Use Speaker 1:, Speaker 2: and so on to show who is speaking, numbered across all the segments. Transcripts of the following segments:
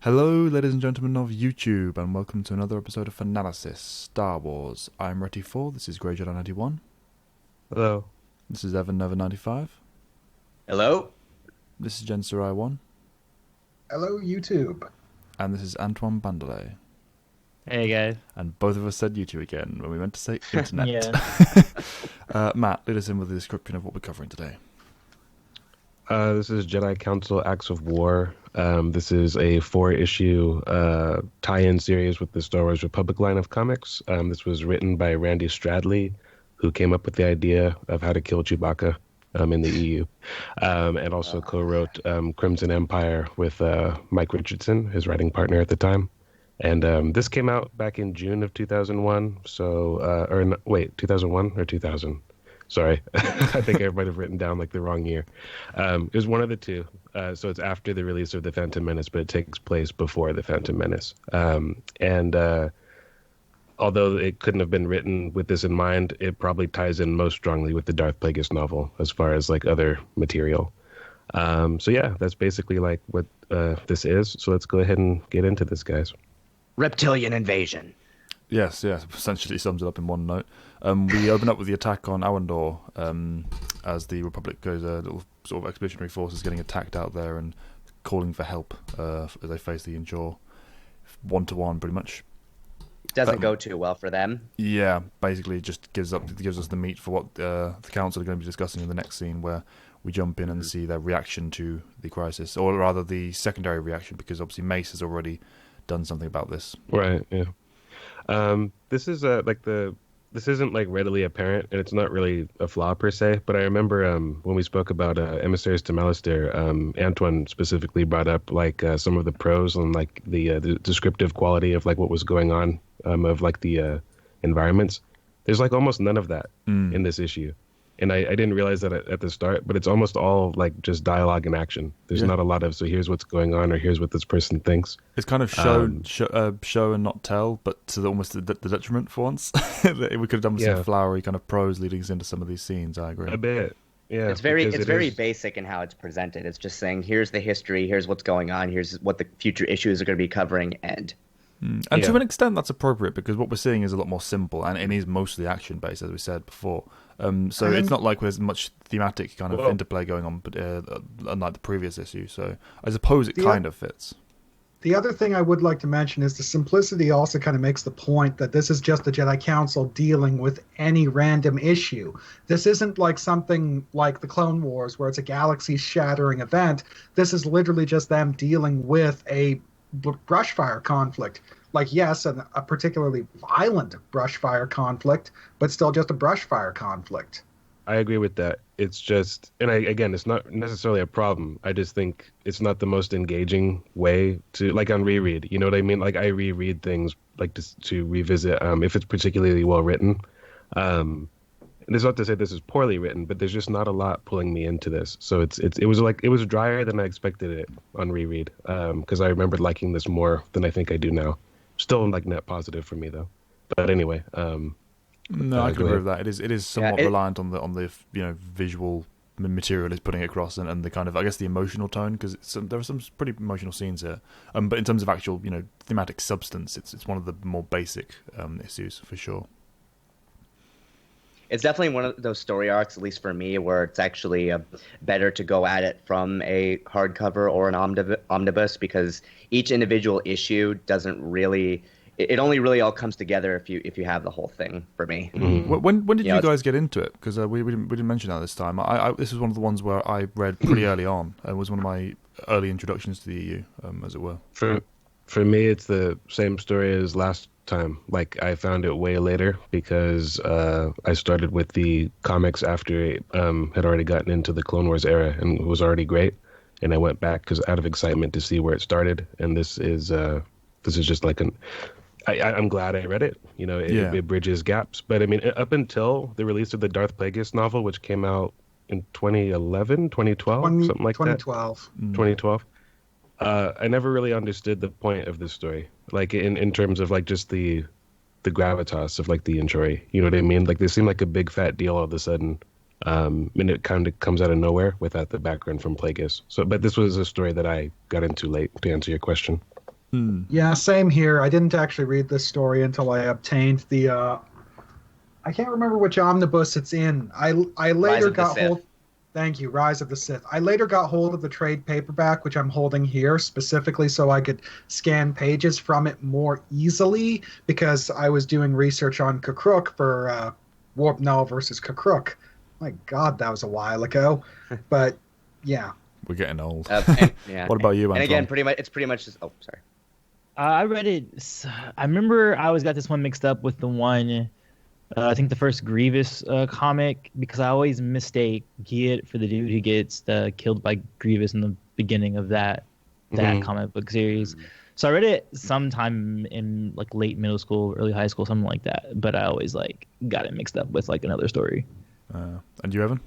Speaker 1: Hello, ladies and gentlemen of YouTube, and welcome to another episode of Fanalysis, Star Wars. I'm Retty4, this is Grey Jedi 91.
Speaker 2: Hello.
Speaker 1: This is Evan Nova 95.
Speaker 3: Hello?
Speaker 1: This is Jen Sarai 1.
Speaker 4: Hello, YouTube.
Speaker 1: And this is Antoine Bandele.
Speaker 2: Hey guys.
Speaker 1: And both of us said YouTube again when we meant to say internet. Matt, lead us in with the description of what we're covering today.
Speaker 2: This is Jedi Council Acts of War. This is a 4-issue tie-in series with the Star Wars Republic line of comics. This was written by Randy Stradley, who came up with the idea of how to kill Chewbacca in the EU, and also co-wrote Crimson Empire with Mike Richardson, his writing partner at the time. And this came out back in June of 2001. 2001 or 2000? Sorry, I think I might have written down like the wrong year. It was one of the two. So it's after the release of The Phantom Menace, but it takes place before The Phantom Menace. Although it couldn't have been written with this in mind, it probably ties in most strongly with the Darth Plagueis novel as far as like other material. So yeah, that's basically like what this is. So let's go ahead and get into this, guys.
Speaker 3: Reptilian invasion.
Speaker 1: Yes, essentially sums it up in one note. We open up with the attack on Awandor, as the Republic goes, a little sort of expeditionary force is getting attacked out there and calling for help as they face the Injure one-to-one, pretty much.
Speaker 3: Doesn't go too well for them.
Speaker 1: Yeah, basically it just gives us the meat for what the Council are going to be discussing in the next scene, where we jump in and see their reaction to the crisis, or rather the secondary reaction, because obviously Mace has already done something about this.
Speaker 2: Right, yeah. This is this isn't like readily apparent, and it's not really a flaw per se. But I remember when we spoke about Emissaries to Malastare, Antoine specifically brought up like some of the pros and like the descriptive quality of like what was going on of like the environments. There's like almost none of that in this issue. And I didn't realize that at the start, but it's almost all like just dialogue and action. There's not a lot of, so here's what's going on, or here's what this person thinks.
Speaker 1: It's kind of show and not tell, but to almost the detriment for once. We could have done with some flowery kind of prose leading us into some of these scenes, I agree.
Speaker 2: A bit, yeah.
Speaker 3: It's very basic in how it's presented. It's just saying, here's the history, here's what's going on, here's what the future issues are going to be covering, and...
Speaker 1: And to an extent, that's appropriate, because what we're seeing is a lot more simple, and it is mostly action-based, as we said before. So it's not like there's much thematic kind of interplay going on, but unlike the previous issue. So I suppose it kind of fits.
Speaker 4: The other thing I would like to mention is the simplicity also kind of makes the point that this is just the Jedi Council dealing with any random issue. This isn't like something like the Clone Wars, where it's a galaxy-shattering event. This is literally just them dealing with a brushfire conflict. Like, yes, a particularly violent brushfire conflict, but still just a brushfire conflict.
Speaker 2: I agree with that. It's just, and again, it's not necessarily a problem. I just think it's not the most engaging way to, like on reread. You know what I mean? Like I reread things like to revisit if it's particularly well written. And it's not to say this is poorly written, but there's just not a lot pulling me into this. So it was drier than I expected it on reread, because I remembered liking this more than I think I do now. Still like net positive for me though. But anyway,
Speaker 1: no, I can agree with that. It is somewhat reliant on the visual material it's putting across, and the kind of, I guess, the emotional tone, because there are some pretty emotional scenes here. But in terms of actual thematic substance, it's one of the more basic issues for sure.
Speaker 3: It's definitely one of those story arcs, at least for me, where it's actually better to go at it from a hardcover or an omnibus, because each individual issue doesn't really... It only really all comes together if you have the whole thing, for me.
Speaker 1: Mm-hmm. When did you guys get into it? Because we didn't mention that this time. This was one of the ones where I read pretty early on. It was one of my early introductions to the EU, as it were.
Speaker 2: For me, it's the same story as last time. Like, I found it way later because I started with the comics after it had already gotten into the Clone Wars era, and it was already great. And I went back because out of excitement to see where it started. And this is just like I'm glad I read it. It bridges gaps. But I mean, up until the release of the Darth Plagueis novel, which came out in 2011, 2012, something like
Speaker 4: 2012.
Speaker 2: that. 2012. I never really understood the point of this story, like in terms of like just the gravitas of like the Injuri. You know what I mean? Like they seem like a big fat deal all of a sudden, and it kind of comes out of nowhere without the background from Plagueis. So, but this was a story that I got into late, to answer your question.
Speaker 4: Yeah, same here. I didn't actually read this story until I obtained the. I can't remember which omnibus it's in. I later got hold. Thank you, Rise of the Sith. I later got hold of the trade paperback, which I'm holding here specifically so I could scan pages from it more easily because I was doing research on Kukruk for Warp Null versus Kukruk. My God, that was a while ago. But yeah,
Speaker 1: we're getting old.
Speaker 3: Yeah.
Speaker 1: What about you, Antoine?
Speaker 3: And again, it's pretty much just. Oh, sorry.
Speaker 5: I read it. I remember I always got this one mixed up with the one. I think the first Grievous comic, because I always mistake Giat for the dude who gets killed by Grievous in the beginning of that comic book series. So I read it sometime in like late middle school, early high school, something like that. But I always like got it mixed up with like another story.
Speaker 1: And you, Evan?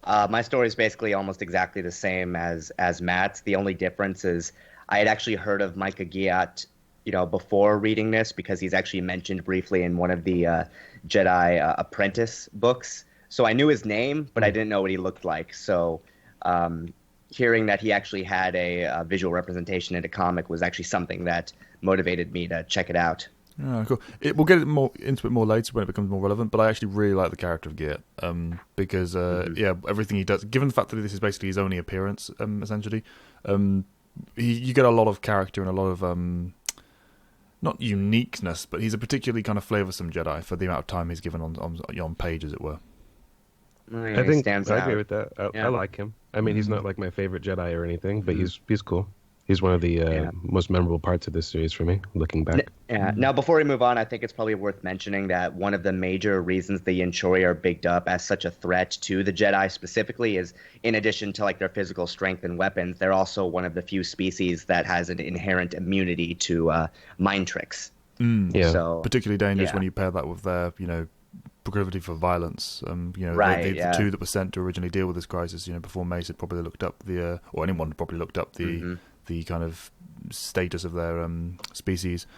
Speaker 3: My story is basically almost exactly the same as Matt's. The only difference is I had actually heard of Micah Giat, before reading this because he's actually mentioned briefly in one of the Jedi Apprentice books. So I knew his name, but I didn't know what he looked like. So hearing that he actually had a visual representation in a comic was actually something that motivated me to check it out.
Speaker 1: Oh, cool. We'll get into it more later when it becomes more relevant, but I actually really like the character of Giat because, everything he does, given the fact that this is basically his only appearance, essentially, you get a lot of character and a lot of... not uniqueness, but he's a particularly kind of flavoursome Jedi for the amount of time he's given on page, as it were.
Speaker 2: I think I agree with that. I like him. I mean, he's not like my favorite Jedi or anything, but he's cool. He's one of the most memorable parts of this series for me, looking back.
Speaker 3: Yeah. Now, before we move on, I think it's probably worth mentioning that one of the major reasons the Yanchori are bigged up as such a threat to the Jedi specifically is, in addition to like their physical strength and weapons, they're also one of the few species that has an inherent immunity to mind tricks.
Speaker 1: Yeah. So, particularly dangerous when you pair that with their, proclivity for violence. The two that were sent to originally deal with this crisis, before Mace had probably looked up or anyone had probably looked up the kind of status of their species,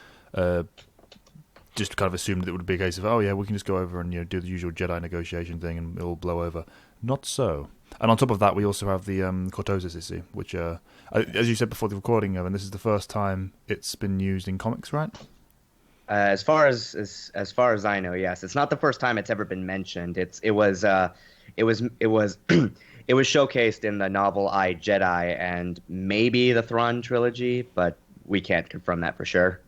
Speaker 1: just kind of assumed that it would be a case of, we can just go over and do the usual Jedi negotiation thing and it'll blow over. Not so. And on top of that, we also have the cortosis issue, which, as you said before the recording, Evan, this is the first time it's been used in comics, right?
Speaker 3: As far as I know, yes. It's not the first time it's ever been mentioned. It was it was showcased in the novel I, Jedi and maybe the Thrawn trilogy, but we can't confirm that for sure.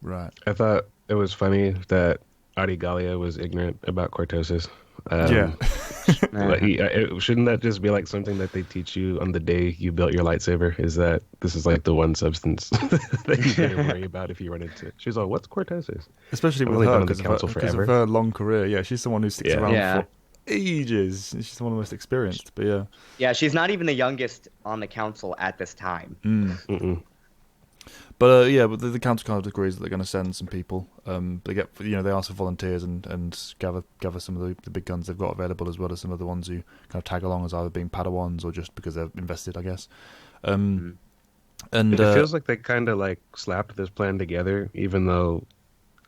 Speaker 1: Right.
Speaker 2: I thought it was funny that Adi Gallia was ignorant about cortosis. Shouldn't that just be like something that they teach you on the day you built your lightsaber? Is that this is like the one substance that you didn't worry about if you run into it? She's like, what's cortosis?
Speaker 1: Especially with her, because of her long career. Yeah, she's the one who sticks around for ages. She's the one most experienced, but
Speaker 3: yeah, she's not even the youngest on the council at this time.
Speaker 1: But the council kind of agrees that they're going to send some people. They get they ask for volunteers and gather some of the big guns they've got available, as well as some of the ones who kind of tag along as either being Padawans or just because they're invested, I guess. And
Speaker 2: it feels like they kind of like slapped this plan together, even though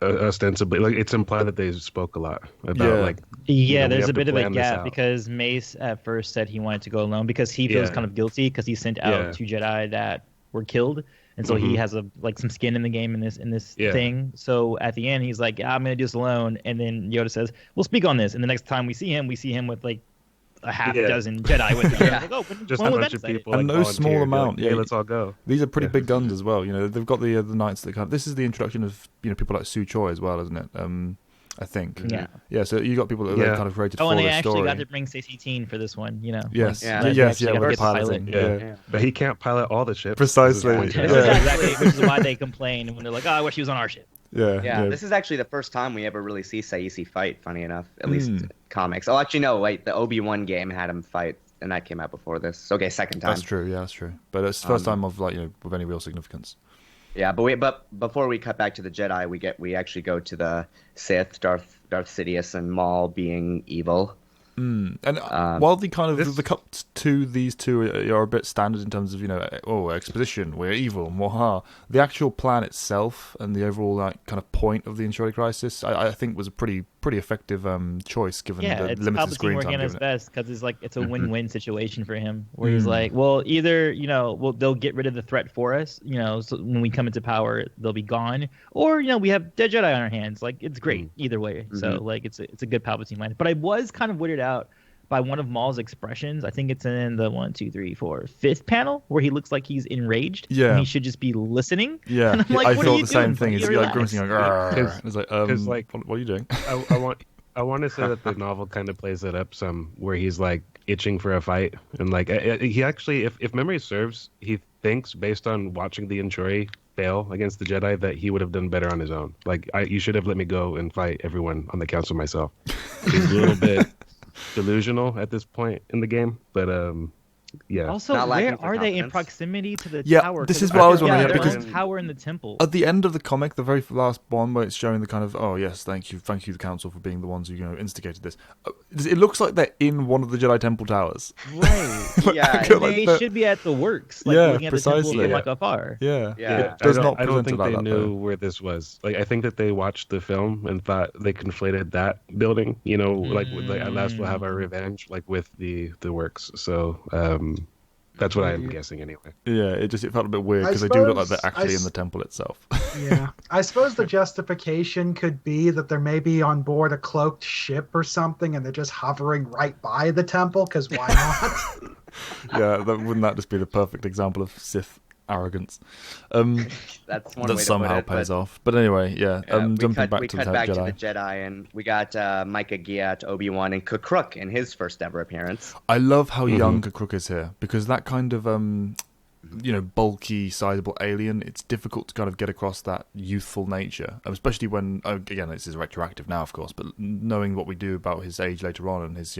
Speaker 2: ostensibly, like, it's implied that they spoke a lot about
Speaker 5: there's a bit of a gap because Mace at first said he wanted to go alone because he feels kind of guilty because he sent out two Jedi that were killed, and so he has some skin in the game in this thing. So at the end he's like, I'm gonna do this alone, and then Yoda says, we'll speak on this, and the next time we see him with like a half dozen Jedi with him. Like,
Speaker 2: just a bunch of people,
Speaker 1: and no small amount.
Speaker 2: Like, let's all go.
Speaker 1: These are pretty big guns as well. They've got the knights that kind of. This is the introduction of people like Su Choi as well, isn't it? I think. Yeah. So you got people that are kind of created for
Speaker 5: and
Speaker 1: this
Speaker 5: they actually
Speaker 1: story.
Speaker 5: got to bring Stacey Teen for this one.
Speaker 1: Yes.
Speaker 5: Yes.
Speaker 1: With piloting.
Speaker 5: Yeah.
Speaker 2: But he can't pilot all the ships.
Speaker 1: Precisely.
Speaker 5: Exactly. Which is why they complain when they're like, I wish he was on our ship.
Speaker 3: Yeah, this is actually the first time we ever really see Saisi fight, funny enough, at least comics. Oh, actually, no, wait, the Obi-Wan game had him fight, and that came out before this. Okay, second time.
Speaker 1: That's true, that's true. But it's the first time of, with any real significance.
Speaker 3: Yeah, but before we cut back to the Jedi, we actually go to the Sith, Darth Sidious and Maul being evil.
Speaker 1: And while the kind of the cuts to these two are a bit standard in terms of exposition, we're evil, moha, the actual plan itself and the overall kind of point of the Insurance Crisis, I think was a pretty pretty effective choice given the
Speaker 5: it's
Speaker 1: limited
Speaker 5: Palpatine
Speaker 1: screen
Speaker 5: working
Speaker 1: time.
Speaker 5: at his
Speaker 1: Given
Speaker 5: best because it's a win-win situation for him, where he's like, well, either they'll get rid of the threat for us, so when we come into power, they'll be gone, or we have dead Jedi on our hands. Like, it's great either way. So like, it's a good Palpatine line. But I was kind of weirded out by one of Maul's expressions. I think it's in the 5th panel where he looks like he's enraged.
Speaker 1: Yeah,
Speaker 5: and he should just be listening.
Speaker 1: Yeah,
Speaker 5: and I'm like,
Speaker 1: I
Speaker 5: what
Speaker 1: thought
Speaker 5: are you
Speaker 1: the same
Speaker 5: doing?
Speaker 1: thing. He's like grimacing, like, it's like, what are you doing?
Speaker 2: I want to say that the novel kind of plays it up some, where he's like itching for a fight, and like he actually, if memory serves, he thinks based on watching the Inchori fail against the Jedi that he would have done better on his own. Like, you should have let me go and fight everyone on the council myself. He's a little bit delusional at this point in the game, but yeah.
Speaker 5: Also, where are they in proximity to the tower?
Speaker 1: This is what I was wondering.
Speaker 5: Yeah,
Speaker 1: because
Speaker 5: there's a tower in the temple.
Speaker 1: At the end of the comic, the very last one, where it's showing the kind of, oh yes, thank you, the council for being the ones who instigated this. It looks like they're in one of the Jedi Temple towers.
Speaker 5: Right.
Speaker 3: Yeah.
Speaker 5: They should be at the works. Like, looking at the temple from like afar.
Speaker 1: Yeah.
Speaker 3: Yeah.
Speaker 1: It does not
Speaker 2: I don't
Speaker 1: present
Speaker 2: think
Speaker 1: like
Speaker 2: they
Speaker 1: that,
Speaker 2: knew
Speaker 1: though.
Speaker 2: where this was. Like, I think that they watched the film and thought they conflated that building. Like at last we'll have our revenge, like with the works. So that's what I'm guessing anyway.
Speaker 1: Yeah, it felt a bit weird because they do look like they're actually in the temple itself.
Speaker 4: Yeah, I suppose the justification could be that they're maybe on board a cloaked ship or something, and they're just hovering right by the temple. Because why not?
Speaker 1: Yeah, wouldn't that just be the perfect example of Sith arrogance?
Speaker 3: That's one
Speaker 1: that
Speaker 3: way to
Speaker 1: somehow
Speaker 3: put it,
Speaker 1: pays off. But anyway, jumping back to the
Speaker 3: Jedi. Jedi, and we got Micah Giat, Obi-Wan, and Kukrook in his first ever appearance.
Speaker 1: I love how young Kukrook is here, because that kind of bulky, sizable alien, it's difficult to kind of get across that youthful nature, especially when, again, this is retroactive now, of course, but knowing what we do about his age later on and his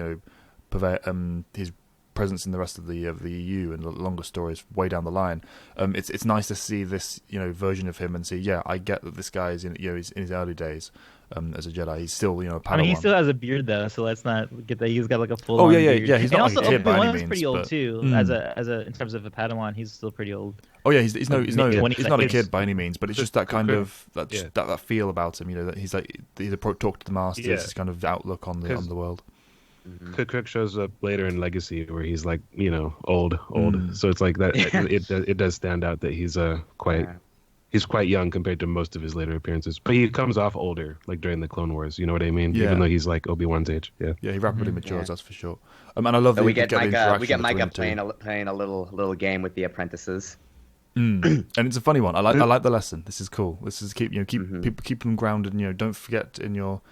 Speaker 1: his presence in the rest of the EU and the longer stories way down the line, it's nice to see this version of him and see, yeah, I get that this guy is he's in his early days as a Jedi. He's still a Padawan.
Speaker 5: I mean, he still has a beard though, so let's not get that he's got like a full.
Speaker 1: Oh
Speaker 5: beard.
Speaker 1: yeah. He's not
Speaker 5: also,
Speaker 1: like a kid by any
Speaker 5: Obi-Wan's
Speaker 1: means.
Speaker 5: pretty old
Speaker 1: but,
Speaker 5: too. As a in terms of a Padawan, he's still pretty old.
Speaker 1: Oh yeah, he's not a kid by any means, but it's just that kind of
Speaker 2: Yeah.
Speaker 1: that feel about him. That he's like he's a talk to the masters.
Speaker 2: Yeah.
Speaker 1: His kind of outlook on the world.
Speaker 2: Cook shows up later in Legacy where he's like, old. So it's like that. It does stand out that he's he's quite young compared to most of his later appearances. But he comes off older, like during the Clone Wars. You know what I mean?
Speaker 1: Yeah.
Speaker 2: Even though he's like Obi-Wan's age. Yeah.
Speaker 1: Yeah, he rapidly matures. That's for sure. And I love that
Speaker 3: we get Micah. We get Micah
Speaker 1: playing
Speaker 3: playing a little game with the apprentices.
Speaker 1: And it's a funny one. I like the lesson. This is cool. This is keep them grounded. And, don't forget in your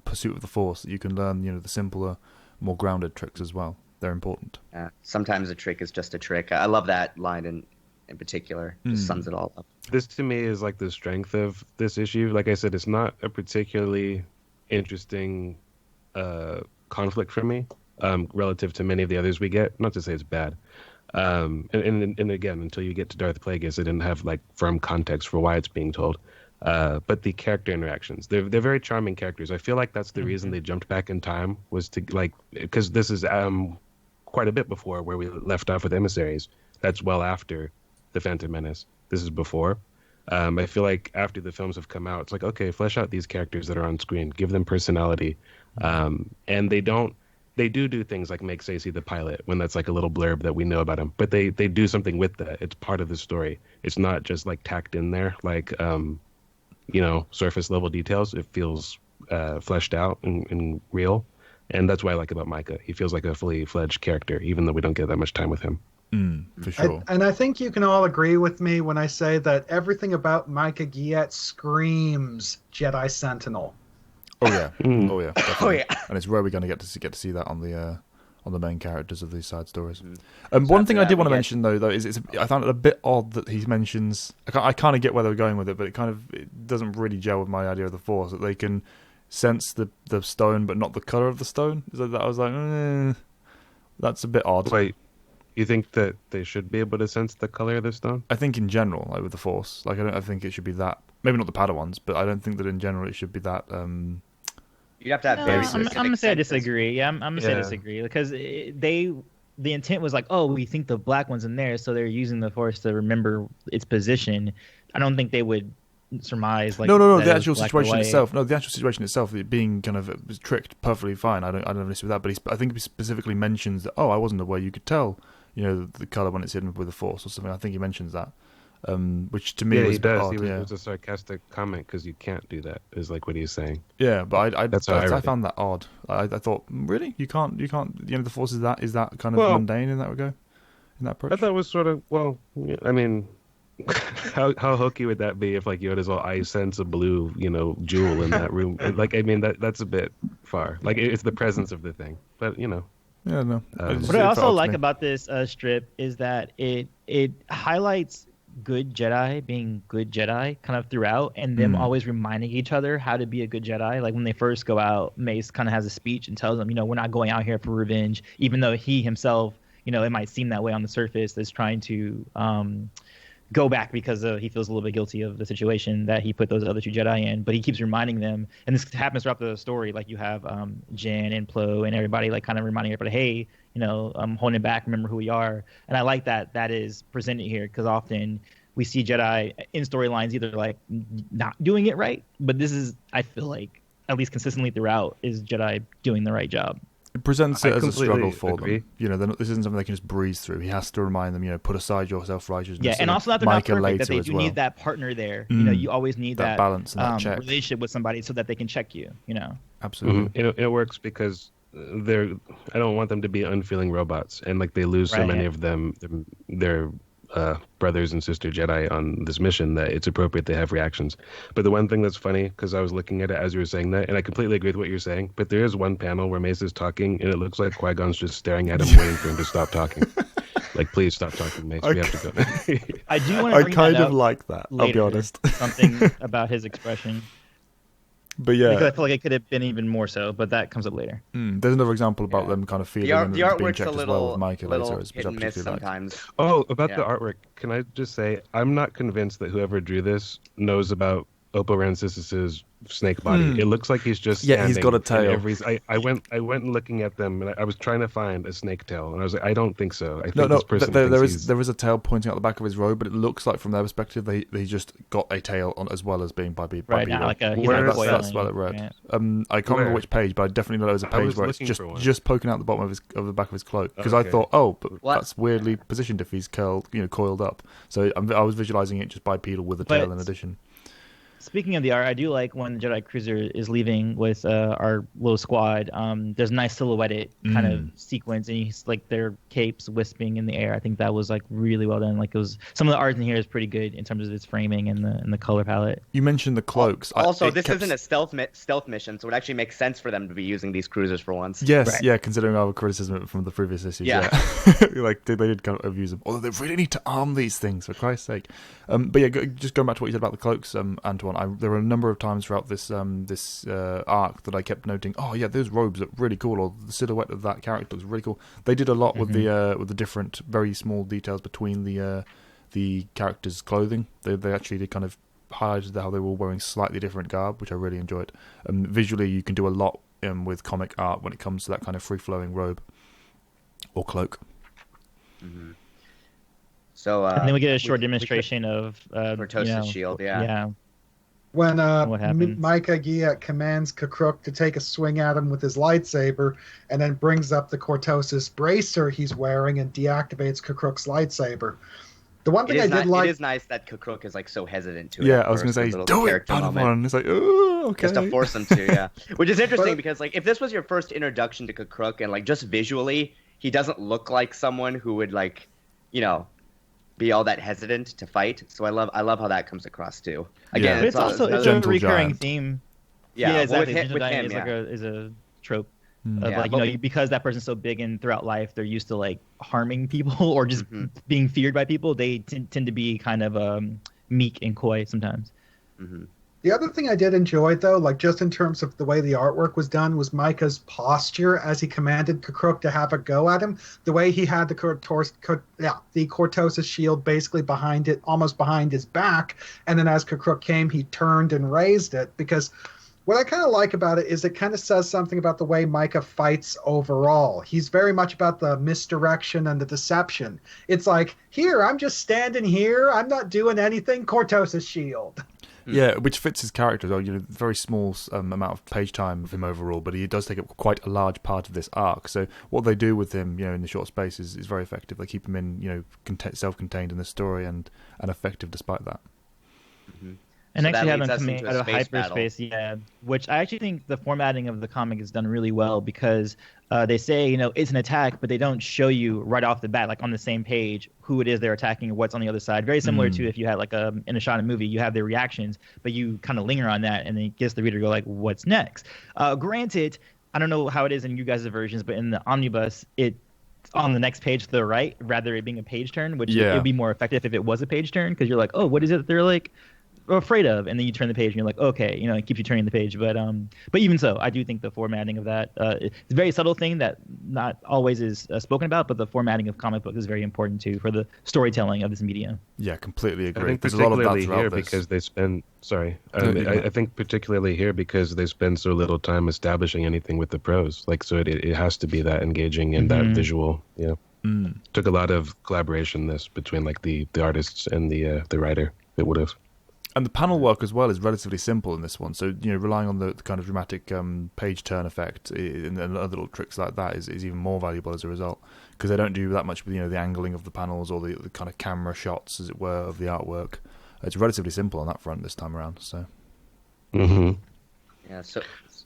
Speaker 1: pursuit of the Force that you can learn the simpler, more grounded tricks as well. They're important.
Speaker 3: Sometimes a trick is just a trick. I love that line in particular. Just sums it all up.
Speaker 2: This to me is like the strength of this issue. Like I said, it's not a particularly interesting conflict for me relative to many of the others we get. Not to say it's bad. And again, until you get to Darth Plagueis, it didn't have like firm context for why it's being told. But the character interactions, they're very charming characters. I feel like that's the reason they jumped back in time, was to because this is quite a bit before where we left off with emissaries. That's well after the Phantom Menace. This is before. I feel like after the films have come out, it's like, okay, flesh out these characters that are on screen, give them personality, and they do things like make Stacey the pilot when that's like a little blurb that we know about him, but they do something with that. It's part of the story. It's not just like tacked in there like surface level details. It feels fleshed out and real, and that's what I like about Micah. He feels like a fully fledged character, even though we don't get that much time with him.
Speaker 1: For sure.
Speaker 4: And I think you can all agree with me when I say that everything about Micah Giat screams Jedi Sentinel.
Speaker 1: Oh yeah, definitely.
Speaker 3: Oh yeah.
Speaker 1: And it's rare we're going to get to see that on the main characters of these side stories. One thing I did want to mention though is I found it a bit odd that he mentions. I kind of get where they were going with it, but it doesn't really gel with my idea of the Force, that they can sense the stone but not the color of the stone. So that I was like, that's a bit odd.
Speaker 2: Wait, you think that they should be able to sense the color of the stone?
Speaker 1: I think in general, like with the Force, I think it should be that. Maybe not the Padawans, but I don't think that in general it should be that.
Speaker 3: You'd have to have very specific
Speaker 5: I'm gonna say I
Speaker 3: senses.
Speaker 5: disagree. Yeah, I'm gonna say I disagree, because the intent was like, oh, we think the black one's in there, so they're using the Force to remember its position. I don't think they would surmise like
Speaker 1: no.
Speaker 5: that
Speaker 1: The
Speaker 5: it
Speaker 1: actual
Speaker 5: was black or
Speaker 1: situation
Speaker 5: white.
Speaker 1: itself. No, the actual situation itself. It being kind of was tricked, perfectly fine. I don't have an issue with that. But I think he specifically mentions that. Oh, I wasn't aware you could tell. The color when it's hidden with the Force or something. I think he mentions that. Which to me was
Speaker 2: he does.
Speaker 1: odd,
Speaker 2: It was a sarcastic comment because you can't do that. Is like what he's saying.
Speaker 1: Yeah, but I
Speaker 2: I
Speaker 1: found that odd. I thought, really, you can't. The Force is that kind of mundane in that regard, in that approach.
Speaker 2: I thought it was sort of I mean, how hokey would that be if like Yoda's all I sense a blue jewel in that room? Like I mean that's a bit far. Like it's the presence of the thing, but
Speaker 1: Yeah, no.
Speaker 5: What I also like about this strip is that it highlights good Jedi being good Jedi kind of throughout, and them always reminding each other how to be a good Jedi. Like when they first go out, Mace kind of has a speech and tells them, we're not going out here for revenge, even though he himself, it might seem that way on the surface, is trying to go back because he feels a little bit guilty of the situation that he put those other two Jedi in. But he keeps reminding them, and this happens throughout the story. Like you have Jan and Plo and everybody like kind of reminding everybody, hey, I'm holding it back. Remember who we are. And I like that is presented here because often we see Jedi in storylines either like not doing it right, but this is, I feel like, at least consistently throughout, is Jedi doing the right job.
Speaker 1: It presents it as a struggle for
Speaker 2: agree.
Speaker 1: them. This isn't something they can just breeze through. He has to remind them, put aside your self-righteousness.
Speaker 5: Yeah, and also that they're not perfect, that they do need
Speaker 1: that
Speaker 5: that partner there. You always need that
Speaker 1: balance and that check.
Speaker 5: Relationship with somebody so that they can check you.
Speaker 1: Absolutely.
Speaker 2: It works because I don't want them to be unfeeling robots, and like they lose so many of them, their brothers and sister Jedi on this mission, that it's appropriate they have reactions. But the one thing that's funny, because I was looking at it as you were saying that, and I completely agree with what you're saying, but there is one panel where Mace is talking, and it looks like Qui-Gon's just staring at him, waiting for him to stop talking. Like, please stop talking, Mace. We have to go.
Speaker 5: I do want to bring
Speaker 1: kind
Speaker 5: that
Speaker 1: of
Speaker 5: up
Speaker 1: like that.
Speaker 5: Later,
Speaker 1: I'll be honest.
Speaker 5: Something about his expression.
Speaker 1: But yeah,
Speaker 5: because I feel like it could have been even more so, but that comes up later.
Speaker 1: There's another example about them kind of feeling
Speaker 3: the
Speaker 1: being
Speaker 3: artwork's
Speaker 1: checked
Speaker 3: a
Speaker 1: as well with
Speaker 3: little
Speaker 1: Micah later, which
Speaker 3: hit
Speaker 1: I
Speaker 3: and miss
Speaker 1: particularly like.
Speaker 3: sometimes.
Speaker 2: Oh, about the artwork, can I just say I'm not convinced that whoever drew this knows about Oppo Rancisis' snake body. It looks like he's just
Speaker 1: he's got a tail.
Speaker 2: I went looking at them, and I was trying to find a snake tail, and I was like, I don't think so. I think this person
Speaker 1: there is a tail pointing out the back of his robe, but it looks like from their perspective they just got a tail on as well as being bipedal.
Speaker 5: Right now, like
Speaker 1: that's what it read.
Speaker 5: Yeah.
Speaker 1: I can't remember which page, but I definitely know there was a page where it's just poking out the bottom of the back of his cloak, because I thought, that's weirdly positioned if he's coiled up. So I was visualizing it just bipedal with a tail in addition.
Speaker 5: Speaking of the art, I do like when the Jedi Cruiser is leaving with our little squad. There's a nice silhouetted kind of sequence, and he's like their capes wisping in the air. I think that was like really well done. Like it was, some of the art in here is pretty good in terms of its framing and the color palette.
Speaker 1: You mentioned the cloaks.
Speaker 3: Also, this isn't a stealth mission, so it actually makes sense for them to be using these cruisers for once.
Speaker 1: Yes, considering our criticism from the previous issues. Yeah. Like they did kind of abuse them. Although they really need to arm these things, for Christ's sake. But yeah, just going back to what you said about the cloaks, Antoine. There were a number of times throughout this arc that I kept noting, oh yeah, those robes look really cool, or the silhouette of that character looks really cool. They did a lot with the different, very small details between the characters' clothing. They actually did kind of highlighted how they were all wearing slightly different garb, which I really enjoyed. Visually, you can do a lot with comic art when it comes to that kind of free-flowing robe or cloak.
Speaker 3: Mm-hmm. So,
Speaker 5: and then we get a short demonstration of
Speaker 3: Cortosis' shield. Yeah.
Speaker 4: When Micah Giat commands Kakruk to take a swing at him with his lightsaber, and then brings up the Cortosis bracer he's wearing and deactivates Kakruk's lightsaber. The one thing I did like,
Speaker 3: it is nice that Kakruk is like so hesitant to it.
Speaker 1: Yeah, I was going to say, do it, Padawan. It's like, oh, okay.
Speaker 3: Just to force him to, yeah. Which is interesting because like if this was your first introduction to Kakruk, and like just visually, he doesn't look like someone who would like, be all that hesitant to fight. So I love how that comes across too. Again,
Speaker 5: it's also a recurring
Speaker 1: giant
Speaker 5: theme.
Speaker 3: Yeah,
Speaker 5: exactly.
Speaker 3: With him,
Speaker 5: is a trope of because that person's so big and throughout life they're used to like harming people or just being feared by people. They tend to be kind of meek and coy sometimes.
Speaker 3: Mm-hmm.
Speaker 4: The other thing I did enjoy, though, like just in terms of the way the artwork was done, was Micah's posture as he commanded Kakruk to have a go at him. The way he had the Cortosis shield basically almost behind his back, and then as Kakruk came, he turned and raised it. Because what I kind of like about it is it kind of says something about the way Micah fights overall. He's very much about the misdirection and the deception. It's like, here, I'm just standing here. I'm not doing anything. Cortosis shield.
Speaker 1: Yeah, which fits his character as well. Very small amount of page time of him overall, but he does take up quite a large part of this arc. So what they do with him, in the short space is very effective. They keep him in, self-contained in the story and effective despite that.
Speaker 3: Mm-hmm.
Speaker 5: And
Speaker 3: So
Speaker 5: actually
Speaker 3: that
Speaker 5: have him
Speaker 3: leads us
Speaker 5: coming
Speaker 3: into
Speaker 5: out
Speaker 3: a
Speaker 5: of
Speaker 3: space
Speaker 5: hyperspace, which I actually think the formatting of the comic is done really well because they say, it's an attack, but they don't show you right off the bat, like on the same page, who it is they're attacking and what's on the other side. Very similar to if you had like in a shot in a movie, you have their reactions, but you kind of linger on that and then it gets the reader to go like, what's next? Granted, I don't know how it is in you guys' versions, but in the omnibus, it's on the next page to the right, rather it being a page turn, which it would be more effective if it was a page turn because you're like, oh, what is it they're like afraid of, and then you turn the page and you're like, okay, it keeps you turning the page. But even so, I do think the formatting of that it's a very subtle thing that not always is spoken about, but the formatting of comic books is very important too for the storytelling of this medium.
Speaker 1: Yeah, completely agree.
Speaker 2: I think
Speaker 1: There's a lot of that
Speaker 2: particularly here
Speaker 1: this.
Speaker 2: because they spend. Sorry, I think particularly here because they spend so little time establishing anything with the prose. Like, so it has to be that engaging and that visual. Yeah, took a lot of collaboration between like the artists and the writer. It would have.
Speaker 1: And the panel work as well is relatively simple in this one. So, relying on the kind of dramatic page turn effect and other little tricks like that is even more valuable as a result. Because they don't do that much with, the angling of the panels or the kind of camera shots, as it were, of the artwork. It's relatively simple on that front this time around. So.
Speaker 2: Mm-hmm.
Speaker 3: Yeah,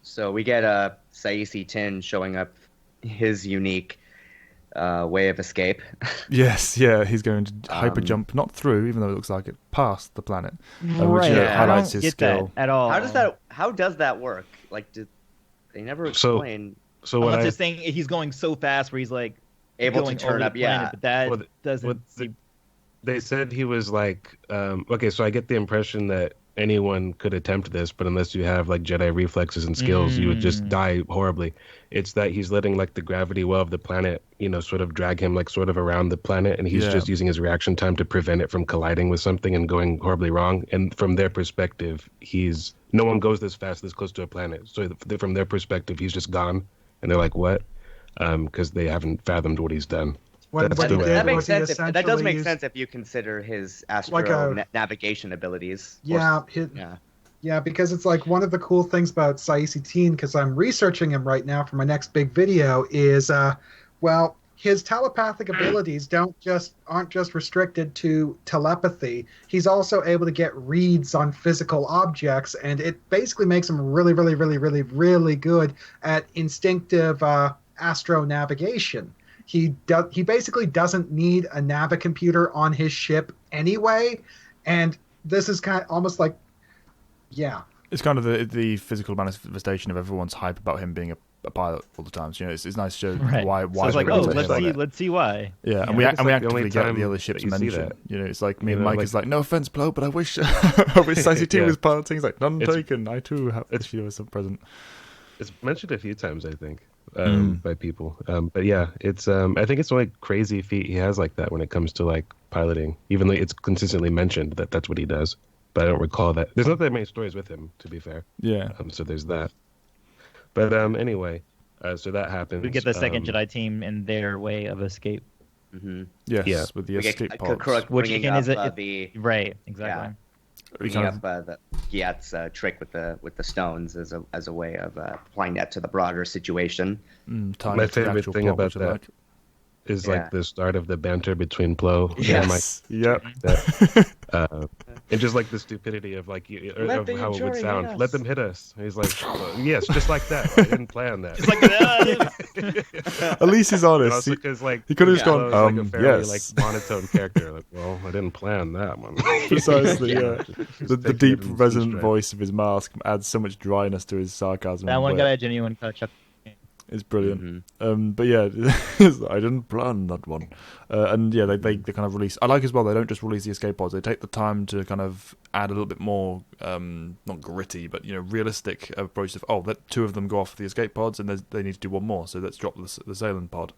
Speaker 3: so we get Saisi Tin showing up his unique way of escape.
Speaker 1: Yes, yeah, he's going to hyper jump, not through, even though it looks like it, past the planet,
Speaker 5: Right.
Speaker 1: which highlights his
Speaker 5: get
Speaker 1: skill.
Speaker 5: that at all.
Speaker 3: How does that work? Like, they never explain.
Speaker 2: So
Speaker 5: Unless
Speaker 2: what
Speaker 5: they're saying he's going so fast where he's like
Speaker 3: Able to
Speaker 5: going
Speaker 3: turn
Speaker 5: over
Speaker 3: up,
Speaker 5: the planet, but that doesn't
Speaker 2: they said he was like, okay, so I get the impression that anyone could attempt this, but unless you have like Jedi reflexes and skills, you would just die horribly. It's that he's letting like the gravity well of the planet, sort of drag him like sort of around the planet, and he's just using his reaction time to prevent it from colliding with something and going horribly wrong. And from their perspective, no one goes this fast, this close to a planet. So from their perspective, he's just gone, and they're like, what? Because they haven't fathomed what he's done.
Speaker 3: That makes sense. That does make sense if you consider his astro navigation abilities.
Speaker 4: Yeah, yeah, because it's like one of the cool things about Saisi Tin, because I'm researching him right now for my next big video, is his telepathic abilities aren't just restricted to telepathy. He's also able to get reads on physical objects, and it basically makes him really, really, really, really, really good at instinctive astro navigation. He basically doesn't need a navicomputer on his ship anyway, and this is kind of almost like,
Speaker 1: it's kind of the physical manifestation of everyone's hype about him being a pilot all the time. So, it's nice to show why.
Speaker 5: So it's like, let's see why.
Speaker 1: Yeah, and we actively get the other ships mentioned. It's like me and Mike is like, no offense, Plo, but I wish Saisi Tin was piloting. He's like, none taken. I too have if she was present.
Speaker 2: It's mentioned a few times, I think. By people, but yeah, it's I think it's the only crazy feat he has like that when it comes to like piloting, even though it's consistently mentioned that that's what he does, but I don't recall that. There's not that many stories with him, to be fair. So there's that, but anyway, so that happens.
Speaker 5: We get the second Jedi team in their way of escape.
Speaker 1: Yes, with the escape pods,
Speaker 5: which again is right, exactly.
Speaker 3: Bringing up the Giat's trick with the stones as a way of applying that to the broader situation.
Speaker 2: My favorite thing about that is like the start of the banter between Plo and Mike. And just like the stupidity of like of how it would sound. Let them hit us. And he's like, yes, just like that. I didn't plan that.
Speaker 5: It's like,
Speaker 1: at least he's honest.
Speaker 2: Because like
Speaker 1: he could have just gone,
Speaker 2: like a fairly like monotone character. Like, well, I didn't plan that one.
Speaker 1: Precisely, the deep resonant voice of his mask adds so much dryness to his sarcasm.
Speaker 5: That one got a genuine chuck.
Speaker 1: It's brilliant. But yeah, I didn't plan that one. And yeah, they kind of release. I like as well. They don't just release the escape pods. They take the time to kind of add a little bit more, not gritty, but realistic approach of that two of them go off the escape pods, and they need to do one more. So let's drop the Sailing pod.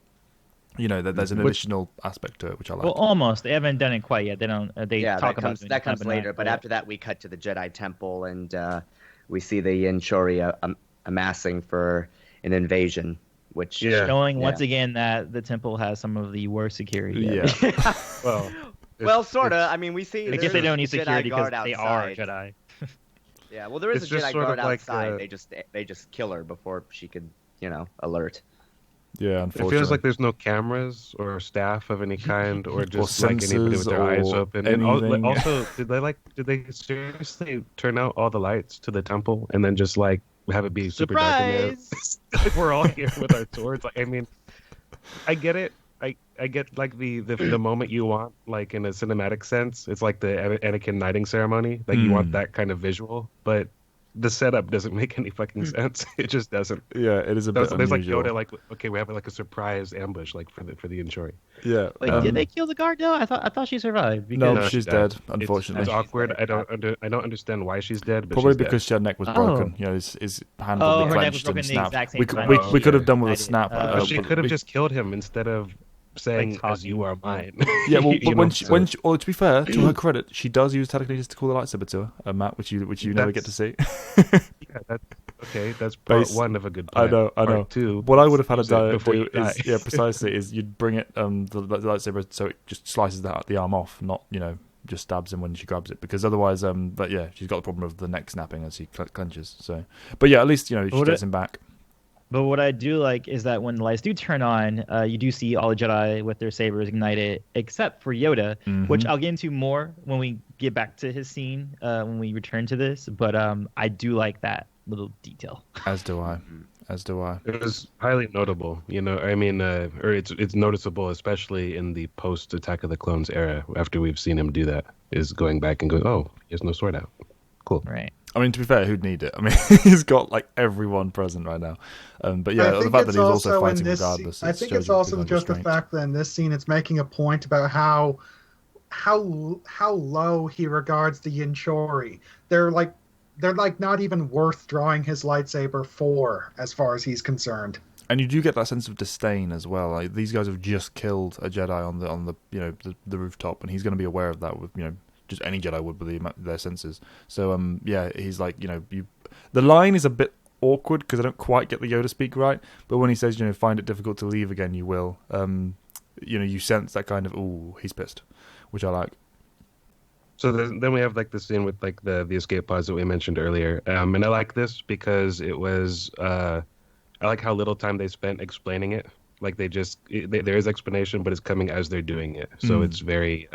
Speaker 1: There's an additional aspect to it, which I like.
Speaker 5: Well, almost. They haven't done it quite yet. They don't. They talk about
Speaker 3: that comes later. But after that, we cut to the Jedi Temple, and we see the Yanchori amassing for an invasion, which
Speaker 5: showing once again that the temple has some of the worst security.
Speaker 3: Well, sort of. I mean, we see.
Speaker 5: I guess they don't need security because
Speaker 3: they
Speaker 5: are Jedi.
Speaker 3: Yeah, well, there is
Speaker 2: It's
Speaker 3: a
Speaker 2: just
Speaker 3: Jedi
Speaker 2: sort
Speaker 3: guard
Speaker 2: of like,
Speaker 3: outside. They just kill her before she could, alert.
Speaker 1: Yeah,
Speaker 2: It
Speaker 1: unfortunately.
Speaker 2: feels like there's no cameras or staff of any kind, or just like anybody with
Speaker 1: sensors
Speaker 2: their eyes
Speaker 1: or
Speaker 2: open.
Speaker 1: anything.
Speaker 2: And also, did they seriously turn out all the lights to the temple and then just like have it be super dark in there? Like we're all here with our swords. Like, I mean, I get it. I get like the moment you want, like in a cinematic sense. It's like the Anakin knighting ceremony. Like you want that kind of visual, but the setup doesn't make any fucking sense. It just doesn't.
Speaker 1: Yeah, it is a bit
Speaker 2: There's like
Speaker 1: unusual.
Speaker 2: Yoda, like, okay, we have like a surprise ambush, like for the Inchori.
Speaker 1: Yeah.
Speaker 5: Wait, did they kill the guard? No, I thought she survived.
Speaker 1: No,
Speaker 2: No,
Speaker 1: she's
Speaker 2: she died.
Speaker 1: dead. Unfortunately,
Speaker 2: It's awkward. I don't understand why she's dead. But
Speaker 1: probably
Speaker 2: she's dead.
Speaker 1: because her neck was broken. You know, his hand
Speaker 5: Oh,
Speaker 1: probably
Speaker 5: her neck was
Speaker 1: clenched
Speaker 5: broken
Speaker 1: and
Speaker 5: the
Speaker 1: snapped.
Speaker 5: exact same
Speaker 1: We
Speaker 5: time.
Speaker 1: could have done with
Speaker 5: I
Speaker 1: a
Speaker 5: did.
Speaker 1: snap.
Speaker 2: But she could have
Speaker 1: we-
Speaker 2: just killed him instead of saying,
Speaker 5: Like
Speaker 2: "As you are mine."
Speaker 1: Yeah, well,
Speaker 2: You
Speaker 1: but
Speaker 2: know,
Speaker 1: when
Speaker 2: so-
Speaker 1: to be fair, to her credit, she does use telekinesis to call the lightsaber to her, Matt, which you never get to see.
Speaker 2: yeah, that's okay. That's part one of a good plan.
Speaker 1: I know.
Speaker 2: Part two.
Speaker 1: What I would have had a
Speaker 2: use it
Speaker 1: diet
Speaker 2: before
Speaker 1: do
Speaker 2: you die.
Speaker 1: is precisely is you'd bring it the lightsaber so it just slices the arm off, not just stabs him when she grabs it, because otherwise but yeah, she's got the problem of the neck snapping as he clenches. So, but yeah, at least she gets him back.
Speaker 5: But what I do like is that when the lights do turn on, you do see all the Jedi with their sabers ignited, except for Yoda, which I'll get into more when we get back to his scene, when we return to this. But I do like that little detail.
Speaker 1: As do I.
Speaker 2: It was highly notable, I mean, or it's noticeable, especially in the post Attack of the Clones era, after we've seen him do that, is going back and going, oh, he has no sword out. Cool.
Speaker 5: Right.
Speaker 1: I mean, to be fair, who'd need it? I mean, he's got like everyone present right now. But yeah, the fact that he's also fighting regardless.
Speaker 4: I think it's also just the fact that in this scene, it's making a point about how low he regards the Inchori. They're like not even worth drawing his lightsaber for, as far as he's concerned.
Speaker 1: And you do get that sense of disdain as well. Like, these guys have just killed a Jedi on the the rooftop, and he's going to be aware of that with just any Jedi would with their senses. So yeah, he's like the line is a bit awkward because I don't quite get the Yoda speak right, but when he says find it difficult to leave again, you will. You sense that kind of he's pissed, which I like.
Speaker 2: So then we have like the scene with like the escape pods that we mentioned earlier, and I like this because it was I like how little time they spent explaining it. Like there is explanation, but it's coming as they're doing it, so it's very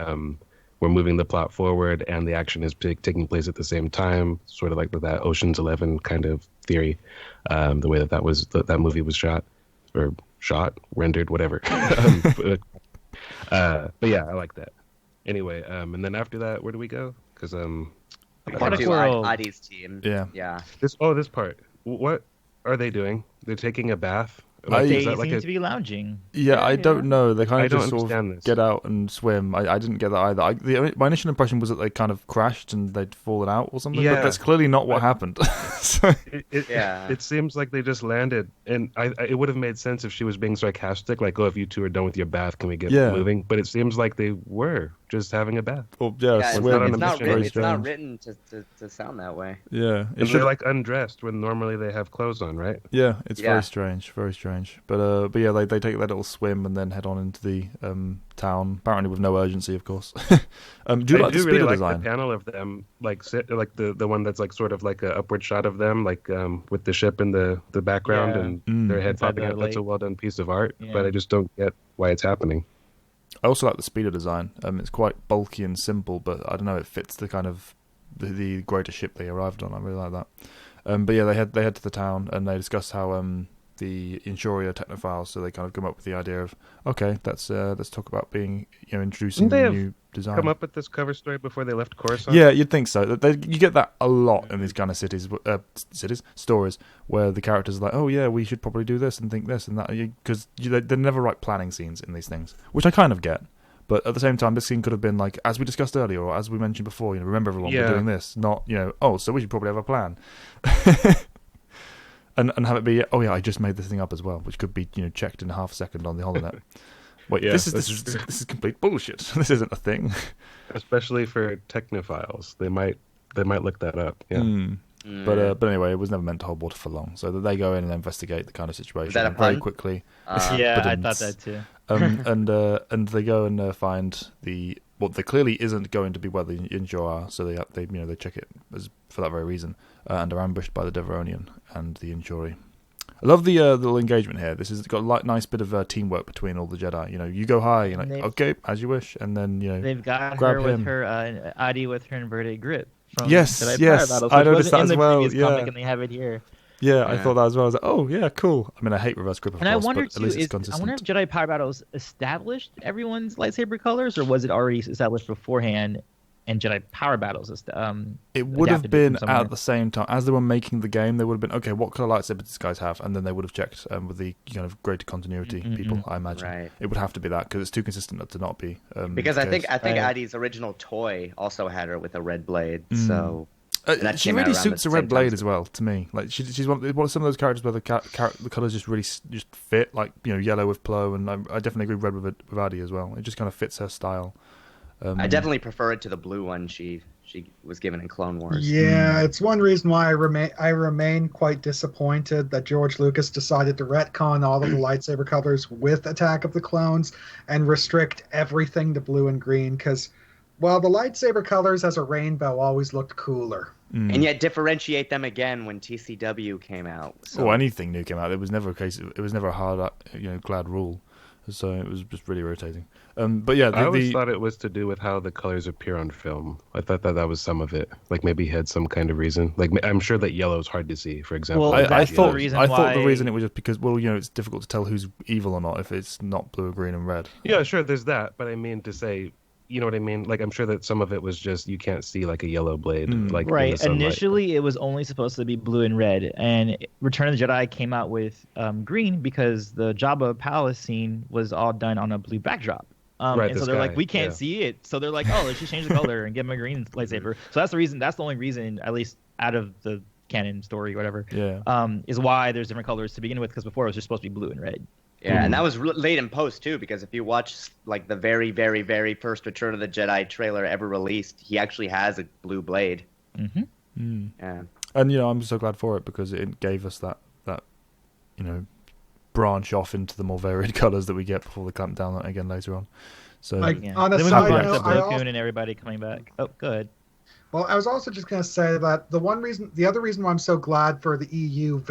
Speaker 2: we're moving the plot forward and the action is taking place at the same time, sort of like with that Ocean's 11 kind of theory, the way that movie was rendered, whatever. But yeah, I like that. Anyway, and then after that, where do we go? Because
Speaker 3: Adi's team.
Speaker 1: Yeah.
Speaker 2: This part. What are they doing? They're taking a bath.
Speaker 5: They seem to be lounging.
Speaker 1: Yeah, I don't know. They kind of just sort of
Speaker 2: this.
Speaker 1: get out and swim. I didn't get that either. My initial impression was that they kind of crashed and they'd fallen out or something, but that's clearly not what happened. So,
Speaker 2: it seems like they just landed, and it would have made sense if she was being sarcastic, like, "Oh, if you two are done with your bath, can we get moving?" But it seems like they were just having a bath.
Speaker 1: Well,
Speaker 3: swim. It's not written to sound that way.
Speaker 1: Yeah,
Speaker 2: and they're like undressed when normally they have clothes on, right?
Speaker 1: Yeah, it's very strange, very strange. But yeah, they take their little swim and then head on into the town, apparently with no urgency, of course. Do you like the speeder
Speaker 2: really
Speaker 1: design?
Speaker 2: Like the panel of them, like the one that's like sort of like a upward shot of them, like with the ship in the background and their head popping out. That's a well done piece of art, but I just don't get why it's happening.
Speaker 1: I also like the speeder design. It's quite bulky and simple, but I don't know, it fits the kind of the greater ship they arrived on. I really like that. But yeah, they head to the town and they discuss how the Inchori are technophiles, so they kind of come up with the idea of, okay, let's talk about being introducing a new design.
Speaker 2: Come up with this cover story before they left Coruscant?
Speaker 1: Yeah, you'd think so. You get that a lot in these kind of stories, where the characters are like, oh yeah, we should probably do this and think this and that, because they never write planning scenes in these things, which I kind of get. But at the same time, this scene could have been like, as we discussed earlier, or as we mentioned before, remember everyone, we're doing this, not, so we should probably have a plan. And have it be, oh yeah, I just made this thing up as well, which could be checked in a half a second on the holonet. Wait, this is complete bullshit. This isn't a thing.
Speaker 2: Especially for technophiles, they might look that up. Yeah.
Speaker 1: But anyway, it was never meant to hold water for long. So that they go in and investigate the kind of situation
Speaker 3: Is that a
Speaker 1: very
Speaker 3: pun?
Speaker 1: Quickly.
Speaker 5: Yeah, I thought that too.
Speaker 1: And they go and find the there clearly isn't going to be where the Injure are, so they check it for that very reason, and are ambushed by the Deveronian and the Injuri. I love the little engagement here. This has got a nice bit of teamwork between all the Jedi. You go high, okay, as you wish, and then
Speaker 5: they've got
Speaker 1: grab
Speaker 5: her
Speaker 1: him.
Speaker 5: with her Adi with her inverted grip. From
Speaker 1: Yes,
Speaker 5: Jedi Power Battles,
Speaker 1: I noticed that
Speaker 5: in the
Speaker 1: as well.
Speaker 5: previous
Speaker 1: Yeah,
Speaker 5: comic, and they have it here.
Speaker 1: Yeah, I thought that as well. I was like, oh yeah, cool. I mean, I hate reverse grip, of
Speaker 5: and
Speaker 1: course,
Speaker 5: I wonder
Speaker 1: but
Speaker 5: too,
Speaker 1: at least it's consistent.
Speaker 5: I wonder if Jedi Power Battles established everyone's lightsaber colors, or was it already established beforehand? And Jedi Power Battles.
Speaker 1: It would have been at the same time as they were making the game. They would have been okay. What color lightsaber does this guys have? And then they would have checked with the kind of greater continuity people. I imagine it would have to be that because it's too consistent to not be.
Speaker 3: Because I think Adi's original toy also had her with a red blade. So
Speaker 1: she really suits a red blade as well to me. Like she's one of some of those characters where the colors just really just fit. Like yellow with Plo, and I definitely agree with red with Adi as well. It just kind of fits her style.
Speaker 3: I definitely prefer it to the blue one she was given in Clone Wars.
Speaker 4: Yeah, it's one reason why I remain quite disappointed that George Lucas decided to retcon all of the lightsaber colors with Attack of the Clones and restrict everything to blue and green because, well, the lightsaber colors as a rainbow always looked cooler.
Speaker 3: And yet differentiate them again when TCW came out. So.
Speaker 1: Or anything new came out. It was never a case. It was never a hard, glad rule. So it was just really irritating. But yeah,
Speaker 2: I always thought it was to do with how the colors appear on film. I thought that was some of it. Like maybe he had some kind of reason. Like I'm sure that yellow is hard to see, for example.
Speaker 1: Well, I thought the reason it was just because, it's difficult to tell who's evil or not if it's not blue, green, and red.
Speaker 2: Yeah, sure, there's that. But I mean to say, you know what I mean? Like I'm sure that some of it was just you can't see like a yellow blade. Like
Speaker 5: right. Initially, it was only supposed to be blue and red, and Return of the Jedi came out with green because the Jabba palace scene was all done on a blue backdrop. And so they're like, we can't see it. So they're like, oh, let's just change the color and give him a green lightsaber. So that's the reason. That's the only reason, at least out of the canon story, whatever. Is why there's different colors to begin with. Because before it was just supposed to be blue and red.
Speaker 3: Yeah, and that was late in post too, because if you watch like the very, very, very first Return of the Jedi trailer ever released, he actually has a blue blade. Yeah,
Speaker 1: and I'm so glad for it because it gave us that branch off into the more varied colors that we get before they clamp down again later on. So
Speaker 4: on a side note,
Speaker 5: Plo Koon and everybody coming back. Oh, good.
Speaker 4: Well, I was also just going to say that the other reason why I'm so glad for the EU